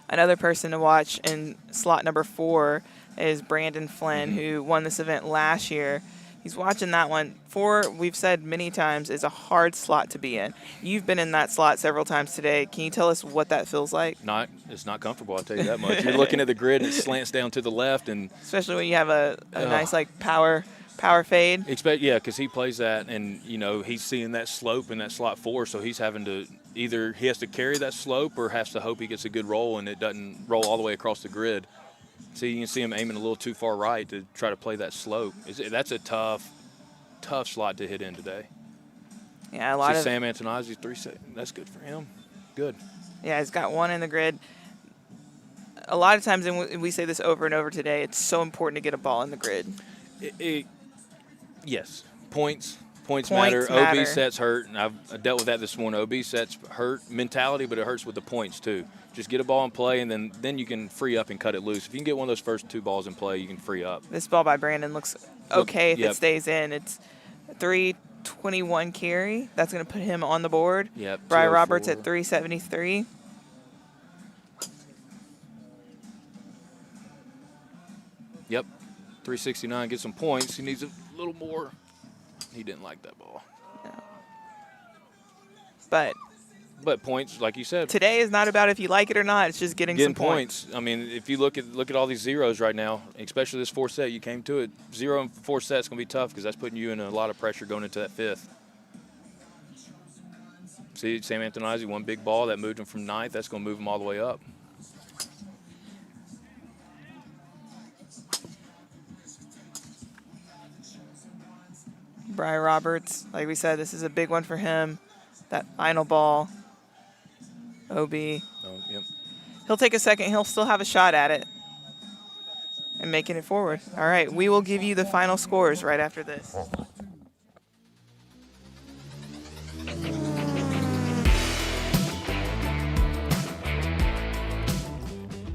Another person to watch in slot number 4 is Brandon Flynn, who won this event last year. He's watching that one. 4, we've said many times, is a hard slot to be in. You've been in that slot several times today. Can you tell us what that feels like? It's not comfortable, I'll tell you that much. You're looking at the grid, and it slants down to the left. And especially when you have a nice power fade. Because he plays that, and, he's seeing that slope in that slot 4, so he's having to either he has to carry that slope or has to hope he gets a good roll and it doesn't roll all the way across the grid. So you can see him aiming a little too far right to try to play that slope. That's a tough slot to hit in today. Yeah, a lot of Sam Antonazzi, 3 that's good for him. Good. Yeah, he's got 1 in the grid. A lot of times, and we say this over and over today, it's so important to get a ball in the grid. Yes, points matter. OB sets hurt, and I've dealt with that this morning. OB sets hurt mentality, but it hurts with the points too. Just get a ball in play, and then you can free up and cut it loose. If you can get one of those first 2 balls in play, you can free up. This ball by Brandon looks okay if it stays in. It's 321 carry. That's going to put him on the board. Yep. Bri Roberts at 373. Yep. 369, get some points. He needs a little more. He didn't like that ball. No. But points, like you said. Today is not about if you like it or not. It's just getting some points. I mean, if you look at all these zeros right now, especially this 4th set, you came to it. 0 and 4 sets going to be tough because that's putting you in a lot of pressure going into that 5th. See, Sam Antonazzi, 1 big ball. That moved him from 9th. That's going to move him all the way up. Bri Roberts, like we said, this is a big one for him. That final ball. OB. Yep. He'll take a second. He'll still have a shot at it and making it forward. All right, we will give you the final scores right after this.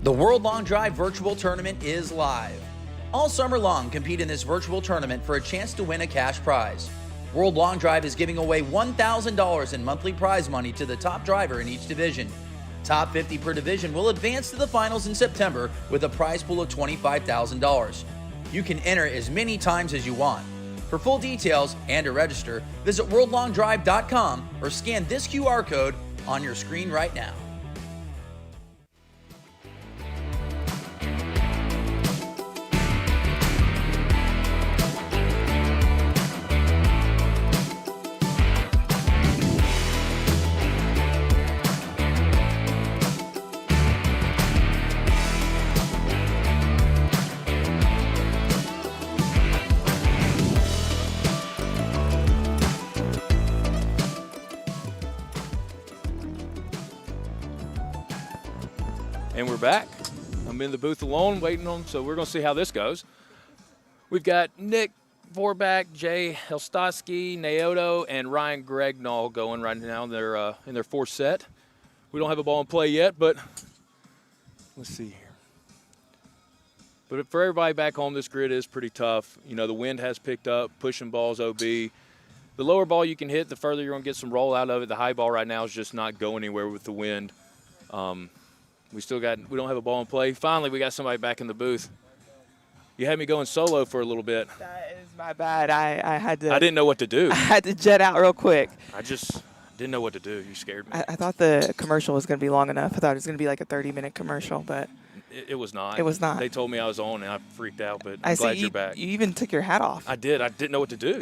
The World Long Drive Virtual Tournament is live. All summer long, compete in this virtual tournament for a chance to win a cash prize. World Long Drive is giving away $1,000 in monthly prize money to the top driver in each division. Top 50 per division will advance to the finals in September with a prize pool of $25,000. You can enter as many times as you want. For full details and to register, visit worldlongdrive.com or scan this QR code on your screen right now. And we're back. I'm in the booth alone waiting on, so we're going to see how this goes. We've got Nick Vorback, Jay Helstosky, Naoto, and Ryan Gregnall going right now in their fourth set. We don't have a ball in play yet, but let's see here. But for everybody back home, this grid is pretty tough. You know, the wind has picked up, pushing balls OB. The lower ball you can hit, the further you're going to get some roll out of it. The high ball right now is just not going anywhere with the wind. We don't have a ball in play. Finally, we got somebody back in the booth. You had me going solo for a little bit. That is my bad. I had to. I didn't know what to do. I had to jet out real quick. I just didn't know what to do. You scared me. I thought the commercial was going to be long enough. I thought it was going to be like a 30-minute commercial, but it was not. It was not. They told me I was on, and I freaked out, but I'm glad you're back. You even took your hat off. I did. I didn't know what to do.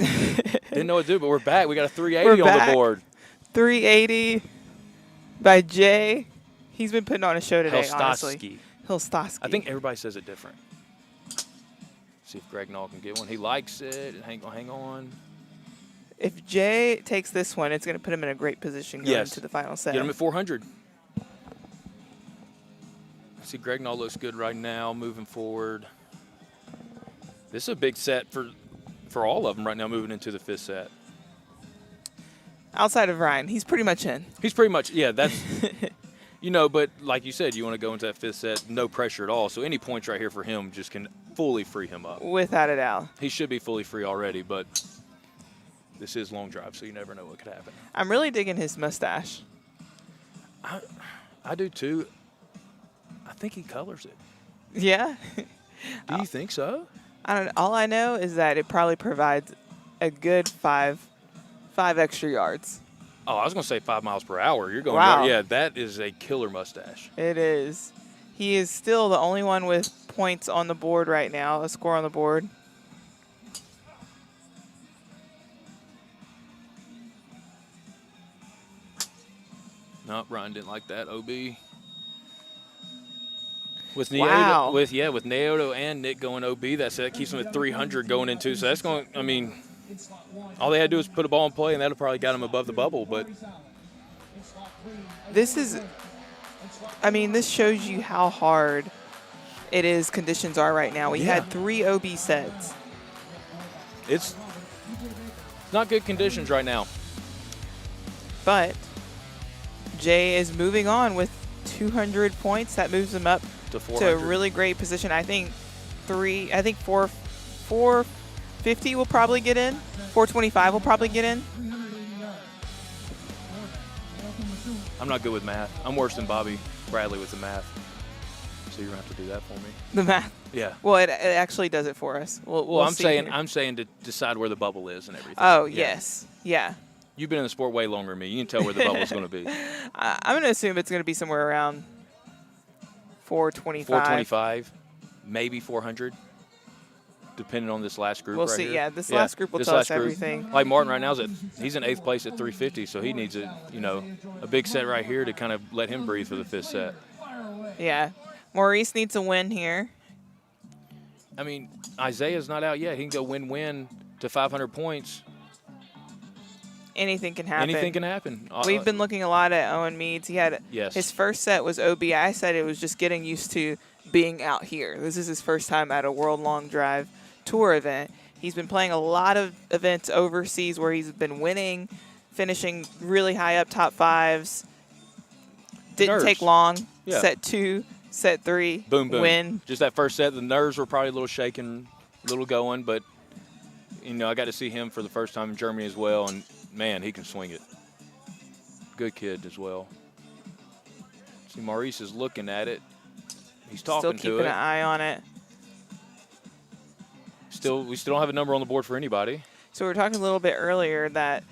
Didn't know what to do, but we're back. We got a 380 on the board. 380 by Jay. He's been putting on a show today, honestly. Helstosky. I think everybody says it different. See if Gregnall can get one. He likes it. Hang on. If Jay takes this one, it's going to put him in a great position going into the final set. Get him at 400. See, Gregnall looks good right now, moving forward. This is a big set for all of them right now, moving into the fifth set. Outside of Ryan, he's pretty much in. He's pretty much, yeah, that's, you know, but like you said, you want to go into that fifth set, no pressure at all. So any points right here for him just can fully free him up. Without a doubt. He should be fully free already, but this is long drive, so you never know what could happen. I'm really digging his mustache. I do too. I think he colors it. Yeah? Do you think so? I don't know. All I know is that it probably provides a good five extra yards. Oh, I was going to say 5 miles per hour. You're going, wow. Yeah, that is a killer mustache. It is. He is still the only one with points on the board right now, a score on the board. No, Ryan didn't like that. OB. With wow. Naoto, with Naoto and Nick going OB, that keeps them at 300 going into. So that's going, I mean, all they had to do is put a ball in play, and that would probably got them above the bubble. But this is, I mean, this shows you how hard it is conditions are right now. We had 3 OB sets. It's not good conditions right now. But Jay is moving on with 200 points. That moves him up to a really great position. I think 450 will probably get in. 425 will probably get in. I'm not good with math. I'm worse than Bobby Bradley with the math. So you're going to have to do that for me. The math? Yeah. Well, it actually does it for us. We'll I'm see saying here. I'm saying to decide where the bubble is and everything. Oh, yes. Yeah. You've been in the sport way longer than me. You can tell where the bubble is going to be. I'm going to assume it's going to be somewhere around 425. 425, maybe 400, depending on this last group. We'll right see. Here. Yeah, this last group will tell us everything. Like Martin right now he's in 8th place at 350, so he needs a big set right here to kind of let him breathe for the 5th set. Yeah, Maurice needs a win here. I mean, Isaiah's not out yet. He can go win-win to 500 points. Anything can happen. Anything can happen. We've been looking a lot at Owen Meads. He had his first set was OB. I said it was just getting used to being out here. This is his first time at a World Long Drive Tour event. He's been playing a lot of events overseas where he's been winning, finishing really high up top 5s. Didn't take long. Yeah. Set 2, set 3, boom, boom. Win. Just that first set, the nerves were probably a little shaking, a little going, but I got to see him for the first time in Germany as well, and man, he can swing it. Good kid as well. See, Maurice is looking at it. He's talking to it. Still keeping an eye on it. We still don't have a number on the board for anybody. So we were talking a little bit earlier that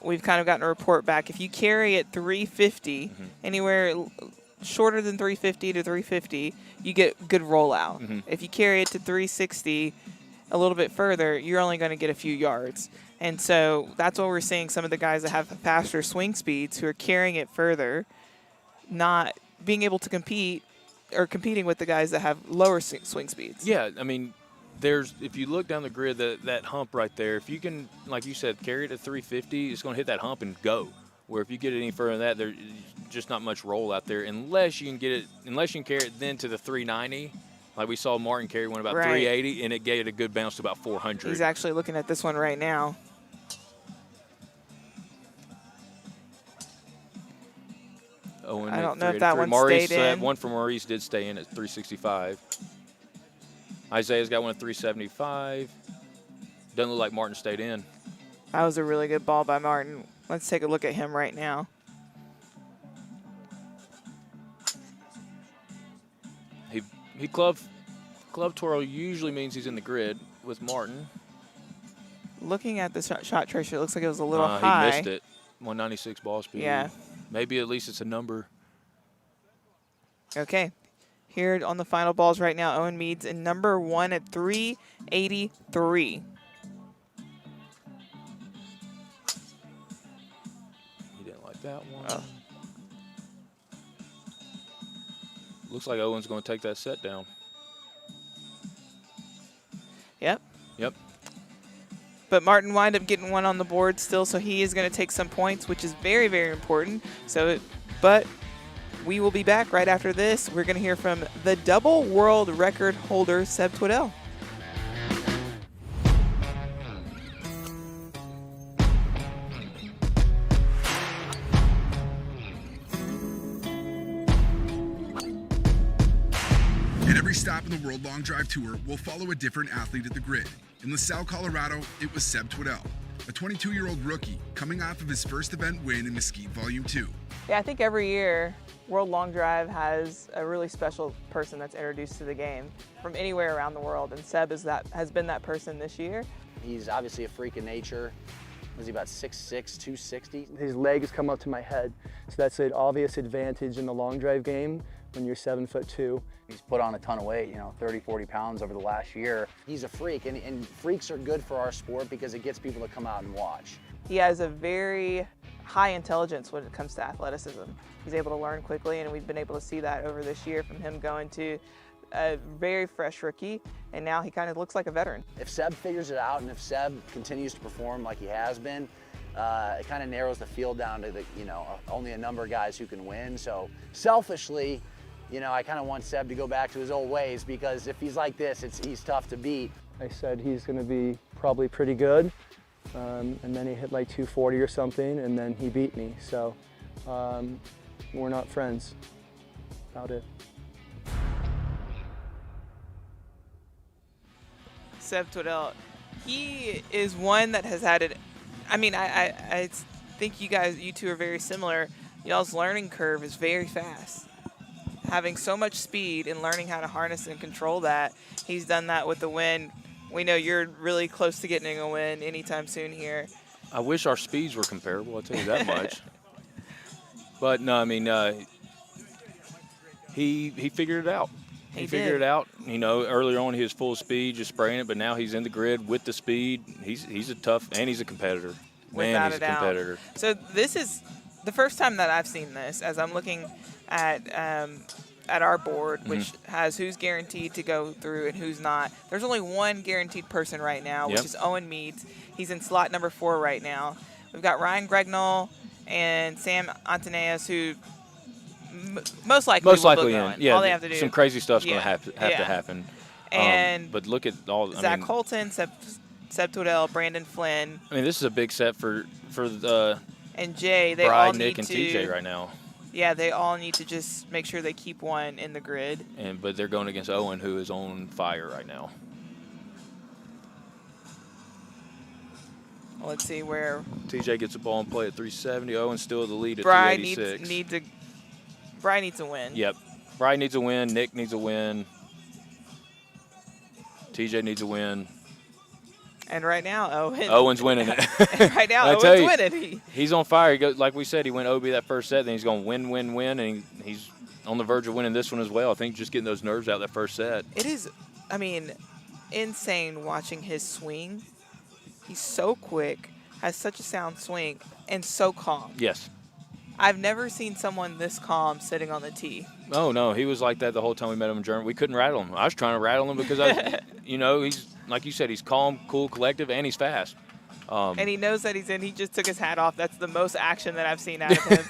we've kind of gotten a report back. If you carry at 350, anywhere shorter than 350 to 350, you get good rollout. If you carry it to 360, a little bit further, you're only going to get a few yards. And so that's what we're seeing, some of the guys that have faster swing speeds who are carrying it further, not being able to compete or competing with the guys that have lower swing speeds. Yeah, I mean, if you look down the grid, that hump right there, if you can, like you said, carry it at 350, it's going to hit that hump and go. where if you get it any further than that, there's just not much roll out there unless you can get it, unless you can carry it then to the 390. Like we saw Martin carry one about 380, and it gave it a good bounce to about 400. He's actually looking at this one right now. Owen I don't know if at that one Maurice, stayed in. One from Maurice did stay in at 365. Isaiah's got one at 375. Doesn't look like Martin stayed in. That was a really good ball by Martin. Let's take a look at him right now. He club twirl usually means he's in the grid with Martin. Looking at the shot tracer, it looks like it was a little high. He missed it. 196 ball speed. Yeah. Maybe at least it's a number. Okay. Here on the final balls right now, Owen Meads in number 1 at 383. He didn't like that one. Oh. Looks like Owen's going to take that set down. Yep. Yep. But Martin wind up getting one on the board still, so he is going to take some points, which is very, very important. But we will be back right after this. We're going to hear from the double world record holder, Seb Twiddell. At every stop in the World Long Drive Tour, we'll follow a different athlete at the grid. In LaSalle, Colorado, it was Seb Twiddell, a 22-year-old rookie coming off of his first event win in Mesquite Volume 2. Yeah, I think every year World Long Drive has a really special person that's introduced to the game from anywhere around the world, and Seb has been that person this year. He's obviously a freak of nature. Was he about 6'6", 260? His legs come up to my head, so that's an obvious advantage in the long drive game when you're 7'2". He's put on a ton of weight, 30, 40 pounds over the last year. He's a freak, and freaks are good for our sport because it gets people to come out and watch. He has a very high intelligence when it comes to athleticism. He's able to learn quickly, and we've been able to see that over this year from him going to a very fresh rookie, and now he kind of looks like a veteran. If Seb figures it out, and if Seb continues to perform like he has been, it kind of narrows the field down to only a number of guys who can win. So selfishly, I kind of want Seb to go back to his old ways, because if he's like this, he's tough to beat. I said he's going to be probably pretty good, and then he hit like 240 or something, and then he beat me. So we're not friends. About it. Seb Twiddell, he is one that has had it. I mean, I think you two are very similar. Y'all's learning curve is very fast. Having so much speed and learning how to harness and control that, he's done that with the win. We know you're really close to getting a win anytime soon here. I wish our speeds were comparable, I'll tell you that much. But no, I mean, he figured it out. He figured it out. Earlier on he was full speed, just spraying it, but now he's in the grid with the speed. He's a tough, and he's a competitor. Man, he's a competitor. So this is the first time that I've seen this, as I'm looking at our board, which has who's guaranteed to go through and who's not. There's only one guaranteed person right now, which is Owen Meads. He's in slot number 4 right now. We've got Ryan Gregnall and Sam Antoneus, who most likely will go in. Yeah, all they have to do, some crazy stuff's going to have to happen. And but look at all. Zach Colton, Seb Twiddell, Brandon Flynn. I mean, this is a big set for and Jay. They Bride, all Nick, need and to, TJ right now. Yeah, they all need to just make sure they keep one in the grid. But they're going against Owen, who is on fire right now. Let's see where TJ gets the ball and play at 370. Owen's still the lead at Bride 386. Bride needs a win. Yep. Bride needs a win. Nick needs a win. TJ needs a win. And right now, Owen's winning it. Right now, Owen's winning. He's on fire. He goes, like we said, he went OB that first set, then he's going to win, and he's on the verge of winning this one as well. I think just getting those nerves out that first set. It is, insane watching his swing. He's so quick, has such a sound swing, and so calm. Yes. I've never seen someone this calm sitting on the tee. Oh, no. He was like that the whole time we met him in Germany. We couldn't rattle him. I was trying to rattle him because, he's like you said, he's calm, cool, collective, and he's fast. And he knows that he's in. He just took his hat off. That's the most action that I've seen out of him.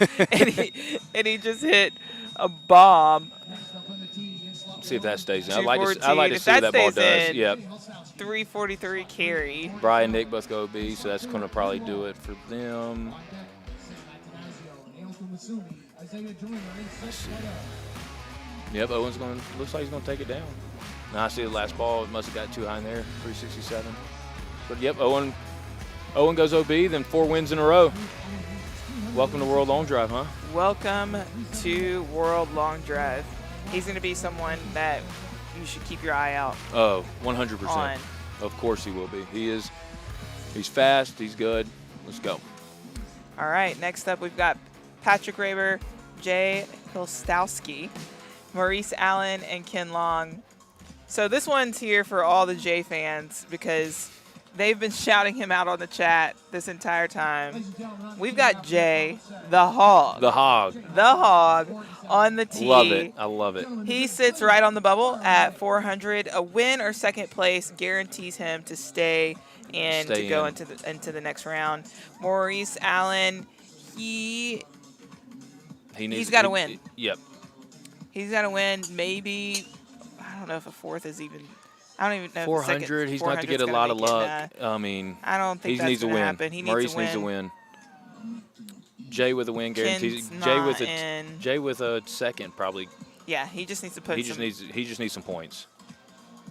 and he just hit a bomb. See if that stays in. I 214. like to If see what that ball stays does. in, Yep. 343 carry. Brian and Nick both go OB, so that's going to probably do it for them. Let's see. Yep, Owen's going. Looks like he's going to take it down. Now I see the last ball. It must have got too high in there. 367. But yep, Owen goes OB. Then 4 wins in a row. Welcome to World Long Drive, huh? Welcome to World Long Drive. He's going to be someone that you should keep your eye out. Oh, 100%. On. Of course he will be. He is. He's fast. He's good. Let's go. All right. Next up, we've got Patrick Raber, Jay Hilstowski, Maurice Allen, and Ken Long. So this one's here for all the Jay fans because they've been shouting him out on the chat this entire time. We've got Jay, the Hog. The Hog. The Hog on the tee. Love it. I love it. He sits right on the bubble at 400. A win or second place guarantees him to stay in to go into the next round. Maurice Allen, he's got to win. Yep. He's got to win. Maybe, I don't know if a fourth is even. I don't even know. 400. He's not to get a lot of luck. I mean, I don't think he that's needs a gonna win. happen. He Maurice needs a win. Jay with a win guarantees. Jay with a second probably. Yeah, he just needs to put. He just needs some points.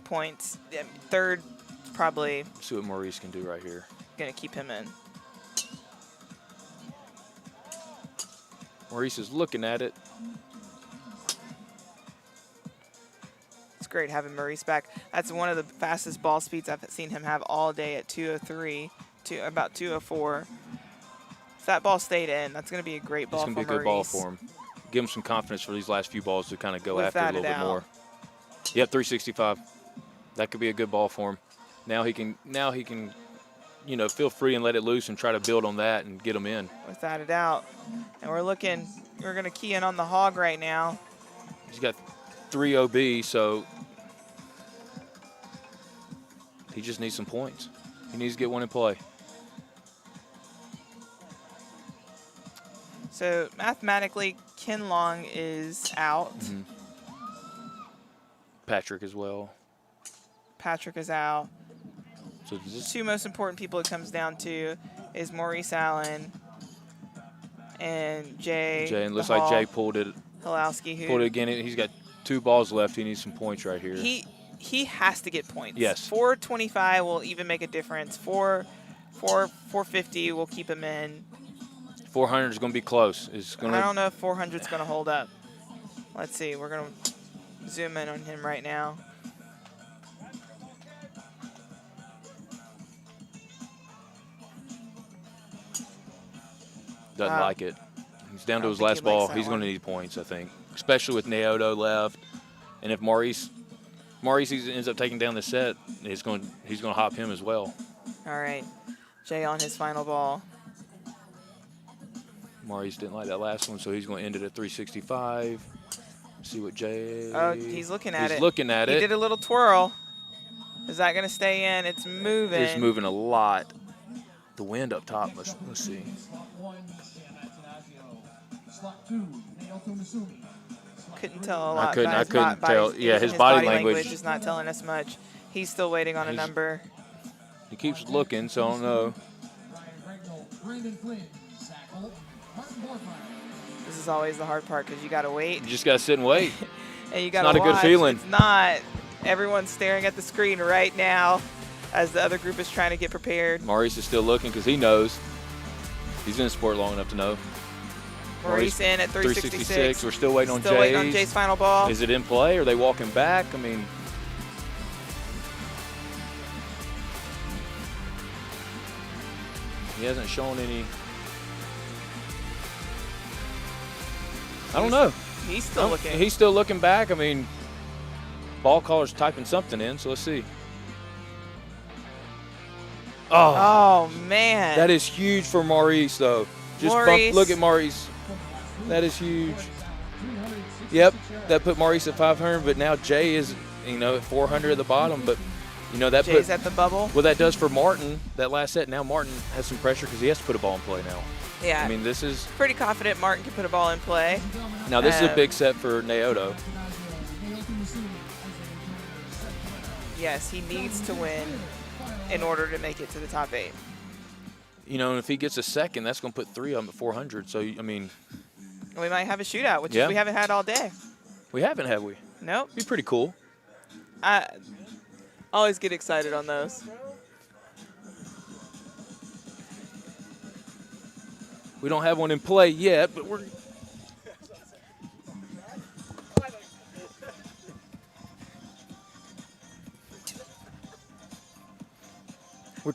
Points. Yeah, third, probably. Let's see what Maurice can do right here. Gonna keep him in. Maurice is looking at it. It's great having Maurice back. That's one of the fastest ball speeds I've seen him have all day at 203 to about 204. If that ball stayed in, that's going to be a great ball for Maurice. It's going to be a good ball for him. Give him some confidence for these last few balls to kind of go after a little bit more. Yep, 365. That could be a good ball for him. Now he can, you know, feel free and let it loose and try to build on that and get him in. Without a doubt. And we're going to key in on the Hog right now. He's got 3 OB, so he just needs some points. He needs to get one in play. So mathematically, Ken Long is out. Mm-hmm. Patrick as well. Patrick is out. So the 2 most important people it comes down to is Maurice Allen and Jay. Jay, and looks like Jay pulled it. Hilowski, Pulled it again. He's got 2 balls left. He needs some points right here. He has to get points. Yes. 425 will even make a difference. 450 will keep him in. 400 is going to be close. I don't know if 400 is going to hold up. Let's see. We're going to zoom in on him right now. Doesn't like it. He's down to his last ball. He's going to need points, I think, especially with Naoto left. And if Maurice ends up taking down the set, he's going to hop him as well. All right. Jay on his final ball. Maurice didn't like that last one, so he's going to end it at 365. See what Jay. Oh, he's looking at it. He's looking at it. He did a little twirl. Is that going to stay in? It's moving. It's moving a lot. The wind up top. Let's see. Couldn't tell a lot. I couldn't tell. Yeah, his body language is not telling us much. He's still waiting on a number. He keeps looking, so I don't know. This is always the hard part because you got to wait. You just got to sit and wait. And you got to watch. Not a good feeling. It's not. Everyone's staring at the screen right now as the other group is trying to get prepared. Maurice is still looking because he knows. He's in the sport long enough to know. Maurice in at 366. We're still waiting on Jay's. Still waiting on Jay's final ball. Is it in play? Are they walking back? I mean, he hasn't shown any. I don't know. He's still looking. He's still looking back. I mean, ball caller's typing something in, so let's see. Oh man. That is huge for Maurice, though. Just look at Maurice. That is huge. Yep, that put Maurice at 500, but now Jay is, at 400 at the bottom. But You know, that Jay's at the bubble. Well, that does for Martin, that last set. Now Martin has some pressure because he has to put a ball in play now. Yeah. I mean, this is pretty confident Martin can put a ball in play. Now, this is a big set for Naoto. Yes, he needs to win in order to make it to the top 8. You know, and if he gets a second, that's going to put 3 of them at 400. So, I mean. We might have a shootout, which yeah. we haven't had all day. We haven't, have we? Nope. Be pretty cool. I always get excited on those. We don't have one in play yet, but we're.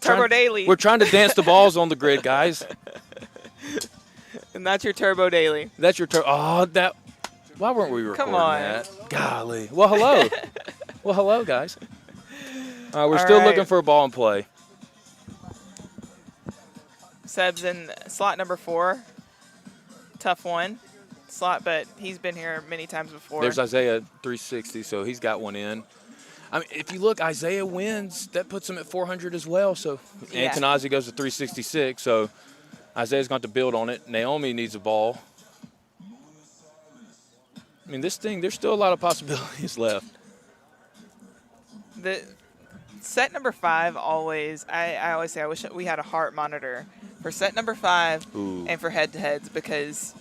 Turbo Daily. We're trying to dance the balls on the grid, guys. And that's your Turbo Daily. That's your turbo. Oh, that. Why weren't we recording that? Golly. Well, hello. Well, hello, guys. We're still looking for a ball in play. Seb's in slot number 4. Tough one slot, but he's been here many times before. There's Isaiah 360, so he's got one in. I mean, if you look, Isaiah wins. That puts him at 400 as well. So yeah. Antonazi goes to 366. So Isaiah's going to build on it. Naomi needs a ball. I mean, this thing, there's still a lot of possibilities left. The set number 5 always, I always say I wish we had a heart monitor for set number 5 and for head-to-heads, because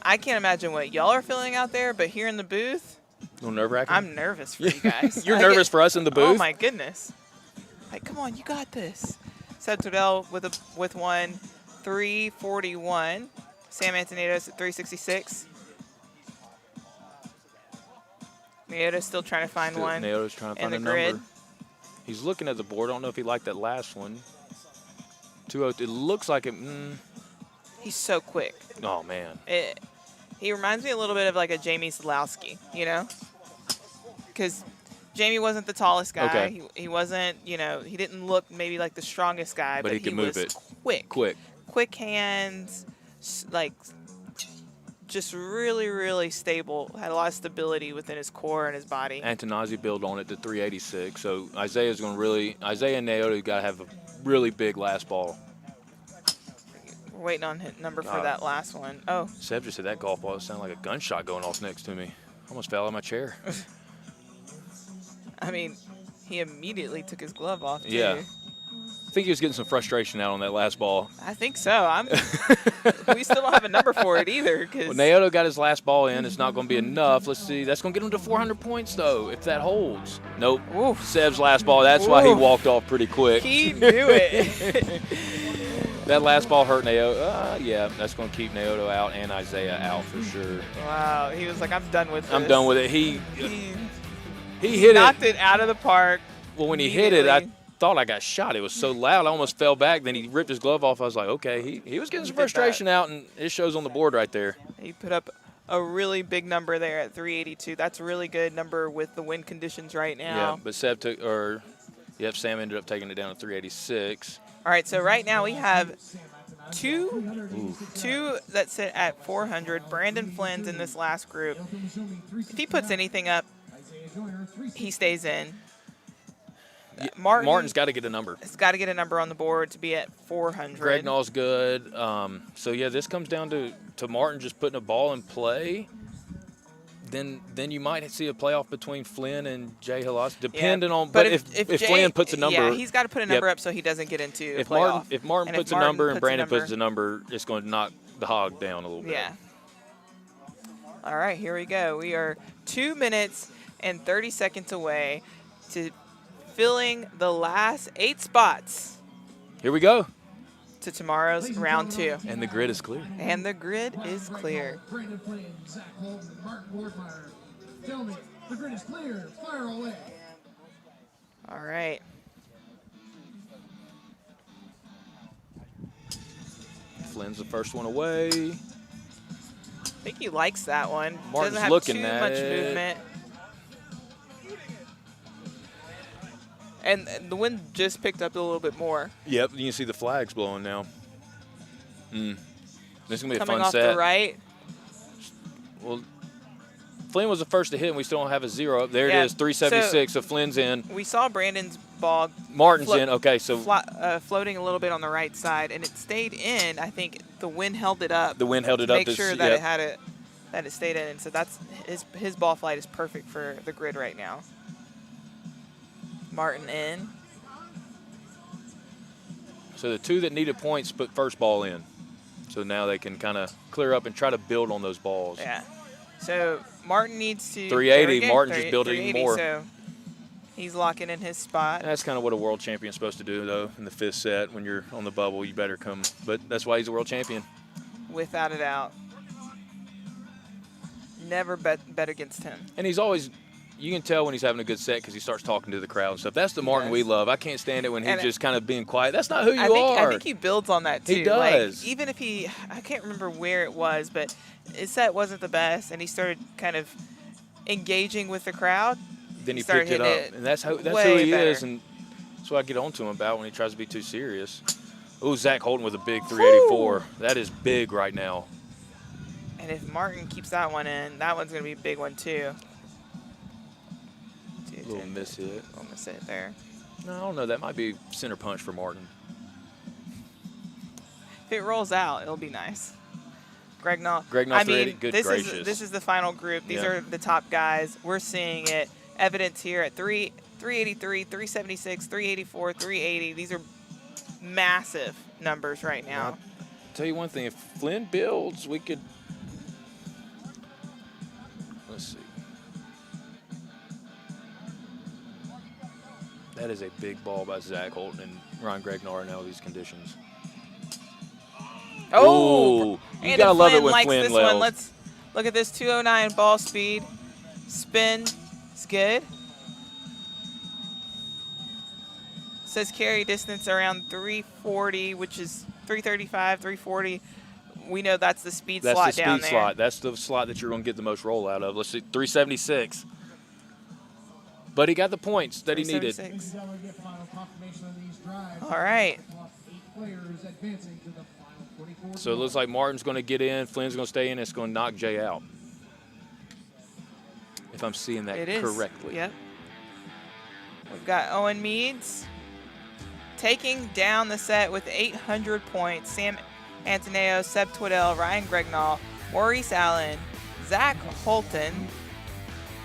I can't imagine what y'all are feeling out there, but here in the booth, A little nerve-wracking? I'm nervous for you guys. You're nervous for us in the booth? Oh, my goodness. Like, come on, you got this. Seb Tordell with one, 341. Sam Antonitos at 366. Naoto's still trying to find one. Naoto's trying to find a number. He's looking at the board. I don't know if he liked that last one. 202. It looks like it. He's so quick. Oh, man. He reminds me a little bit of like a Jamie Zalowski, you know? Because Jamie wasn't the tallest guy. Okay. He wasn't, you know, he didn't look maybe like the strongest guy, but he could move was it. Quick. Quick hands, like just really, really stable. Had a lot of stability within his core and his body. Antonazi built on it to 386. So Isaiah's going to really, Isaiah and Naoto got to have a really big last ball. We're waiting on his number for that last one. Oh. Seb just said that golf ball sounded like a gunshot going off next to me. Almost fell out of my chair. I mean, he immediately took his glove off, too. Yeah. I think he was getting some frustration out on that last ball. I think so. We still don't have a number for it either. Well, Naoto got his last ball in. It's not going to be enough. Let's see. That's going to get him to 400 points, though, if that holds. Nope. Oof. Seb's last ball. That's why he walked off pretty quick. He knew it. That last ball hurt Naoto. Yeah, that's going to keep Naoto out and Isaiah out for sure. Wow. He was like, I'm done with this. I'm done with it. He knocked it out of the park. Well, when he hit it, I thought I got shot. It was so loud, I almost fell back. Then he ripped his glove off. I was like, okay, he was getting some frustration out, and it shows on the board right there. He put up a really big number there at 382. That's a really good number with the wind conditions right now. Yeah, but Sam ended up taking it down to 386. All right, so right now we have two that sit at 400. Brandon Flynn's in this last group. If he puts anything up, he stays in. Martin's got to get a number. He's got to get a number on the board to be at 400. Gregnall's good. So, yeah, this comes down to Martin just putting a ball in play. Then you might see a playoff between Flynn and Jay Hilas, depending on. But if Jay, Flynn puts a number, yeah, he's got to put a number up so he doesn't get into a playoff. If Martin puts a number and Brandon puts a number, it's going to knock the hog down a little bit. Yeah. All right, here we go. We are 2 minutes and 30 seconds away to filling the last 8 spots. Here we go. To tomorrow's round 2. And the grid is clear. And the grid is clear. Brandon Flynn, Zach Holton, Martin Borgmeyer. Tell me, the grid is clear. Fire away. All right. Flynn's the first one away. I think he likes that one. Martin's doesn't have looking too at much it. movement. And the wind just picked up a little bit more. Yep, you can see the flags blowing now. This is going to be a Coming fun off set. the right. Well, Flynn was the first to hit, and we still don't have a 0. There Yeah. it is, 376. So Flynn's in. We saw Brandon's ball. Martin's in. Okay, so floating a little bit on the right side, and it stayed in. I think the wind held it up. The wind held it to up. Make sure that it stayed in. And so that's his ball flight is perfect for the grid right now. Martin in. So the 2 that needed points put first ball in. So now they can kind of clear up and try to build on those balls. Yeah. So Martin needs to 380. Martin just built it even more. So he's locking in his spot. And that's kind of what a world champion's supposed to do, though. In the 5th set, when you're on the bubble, you better come. But that's why he's a world champion. Without a doubt. Never bet against him. And he's always, you can tell when he's having a good set because he starts talking to the crowd and stuff. That's the Martin we love. I can't stand it when he's just kind of being quiet. That's not who you are. I think he builds on that too. He does. Like, even if I can't remember where it was, but his set wasn't the best, and he started kind of engaging with the crowd. Then he picked it up, and that's who he is, and that's what I get on to him about when he tries to be too serious. Ooh, Zach Holton with a big 384. Woo! That is big right now. And if Martin keeps that one in, that one's going to be a big one too. A little miss hit. Little miss hit there. No, I don't know. That might be center punch for Martin. If it rolls out, it'll be nice. Gregnaw. I mean, this is the final group. These are the top guys. We're seeing it. Evidence here at 383, 376, 384, 380. These are massive numbers right now. I'll tell you one thing. If Flynn builds, we could. Let's see. That is a big ball by Zach Holton and Ryan Gregnar now with these conditions. Oh, you gotta love it when Flynn this levels. one. Let's look at this 209 ball speed. Spin is good. Says carry distance around 340, which is 335, 340. We know that's the speed slot down there. That's the speed slot. That's the slot that you're going to get the most roll out of. Let's see, 376. But he got the points that he needed. All right. So it looks like Martin's going to get in, Flynn's going to stay in, and it's going to knock Jay out. If I'm seeing that correctly. Yep. We've got Owen Meads taking down the set with 800 points. Sam Antoneo, Seb Twiddell, Ryan Gregnaw, Maurice Allen, Zach Holton,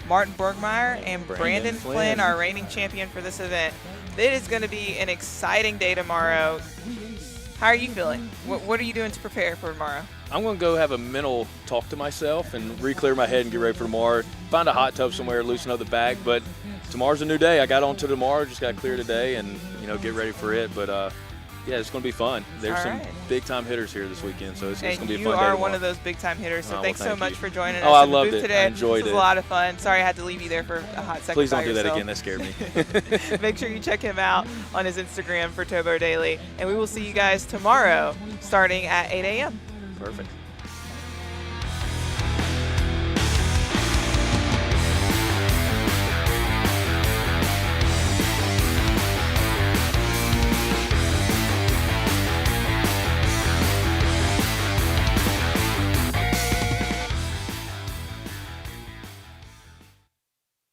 Martin Borgmeyer, and Brandon Flynn, our reigning champion for this event. It is going to be an exciting day tomorrow. How are you feeling? What are you doing to prepare for tomorrow? I'm going to go have a mental talk to myself and re-clear my head and get ready for tomorrow. Find a hot tub somewhere, loosen up the back. But tomorrow's a new day. I got on to tomorrow, just got to clear today and, get ready for it. But, yeah, it's going to be fun. There's some big-time hitters here this weekend, so it's going to be a fun day tomorrow. You are tomorrow. one of those big-time hitters, so thanks so much for joining us I in the loved booth it. today. I enjoyed it. This was a lot of fun. Sorry I had to leave you there for a hot second. Please don't do that yourself. again. That scared me. Make sure you check him out on his Instagram for Tobo Daily, and we will see you guys tomorrow starting at 8 a.m. Perfect.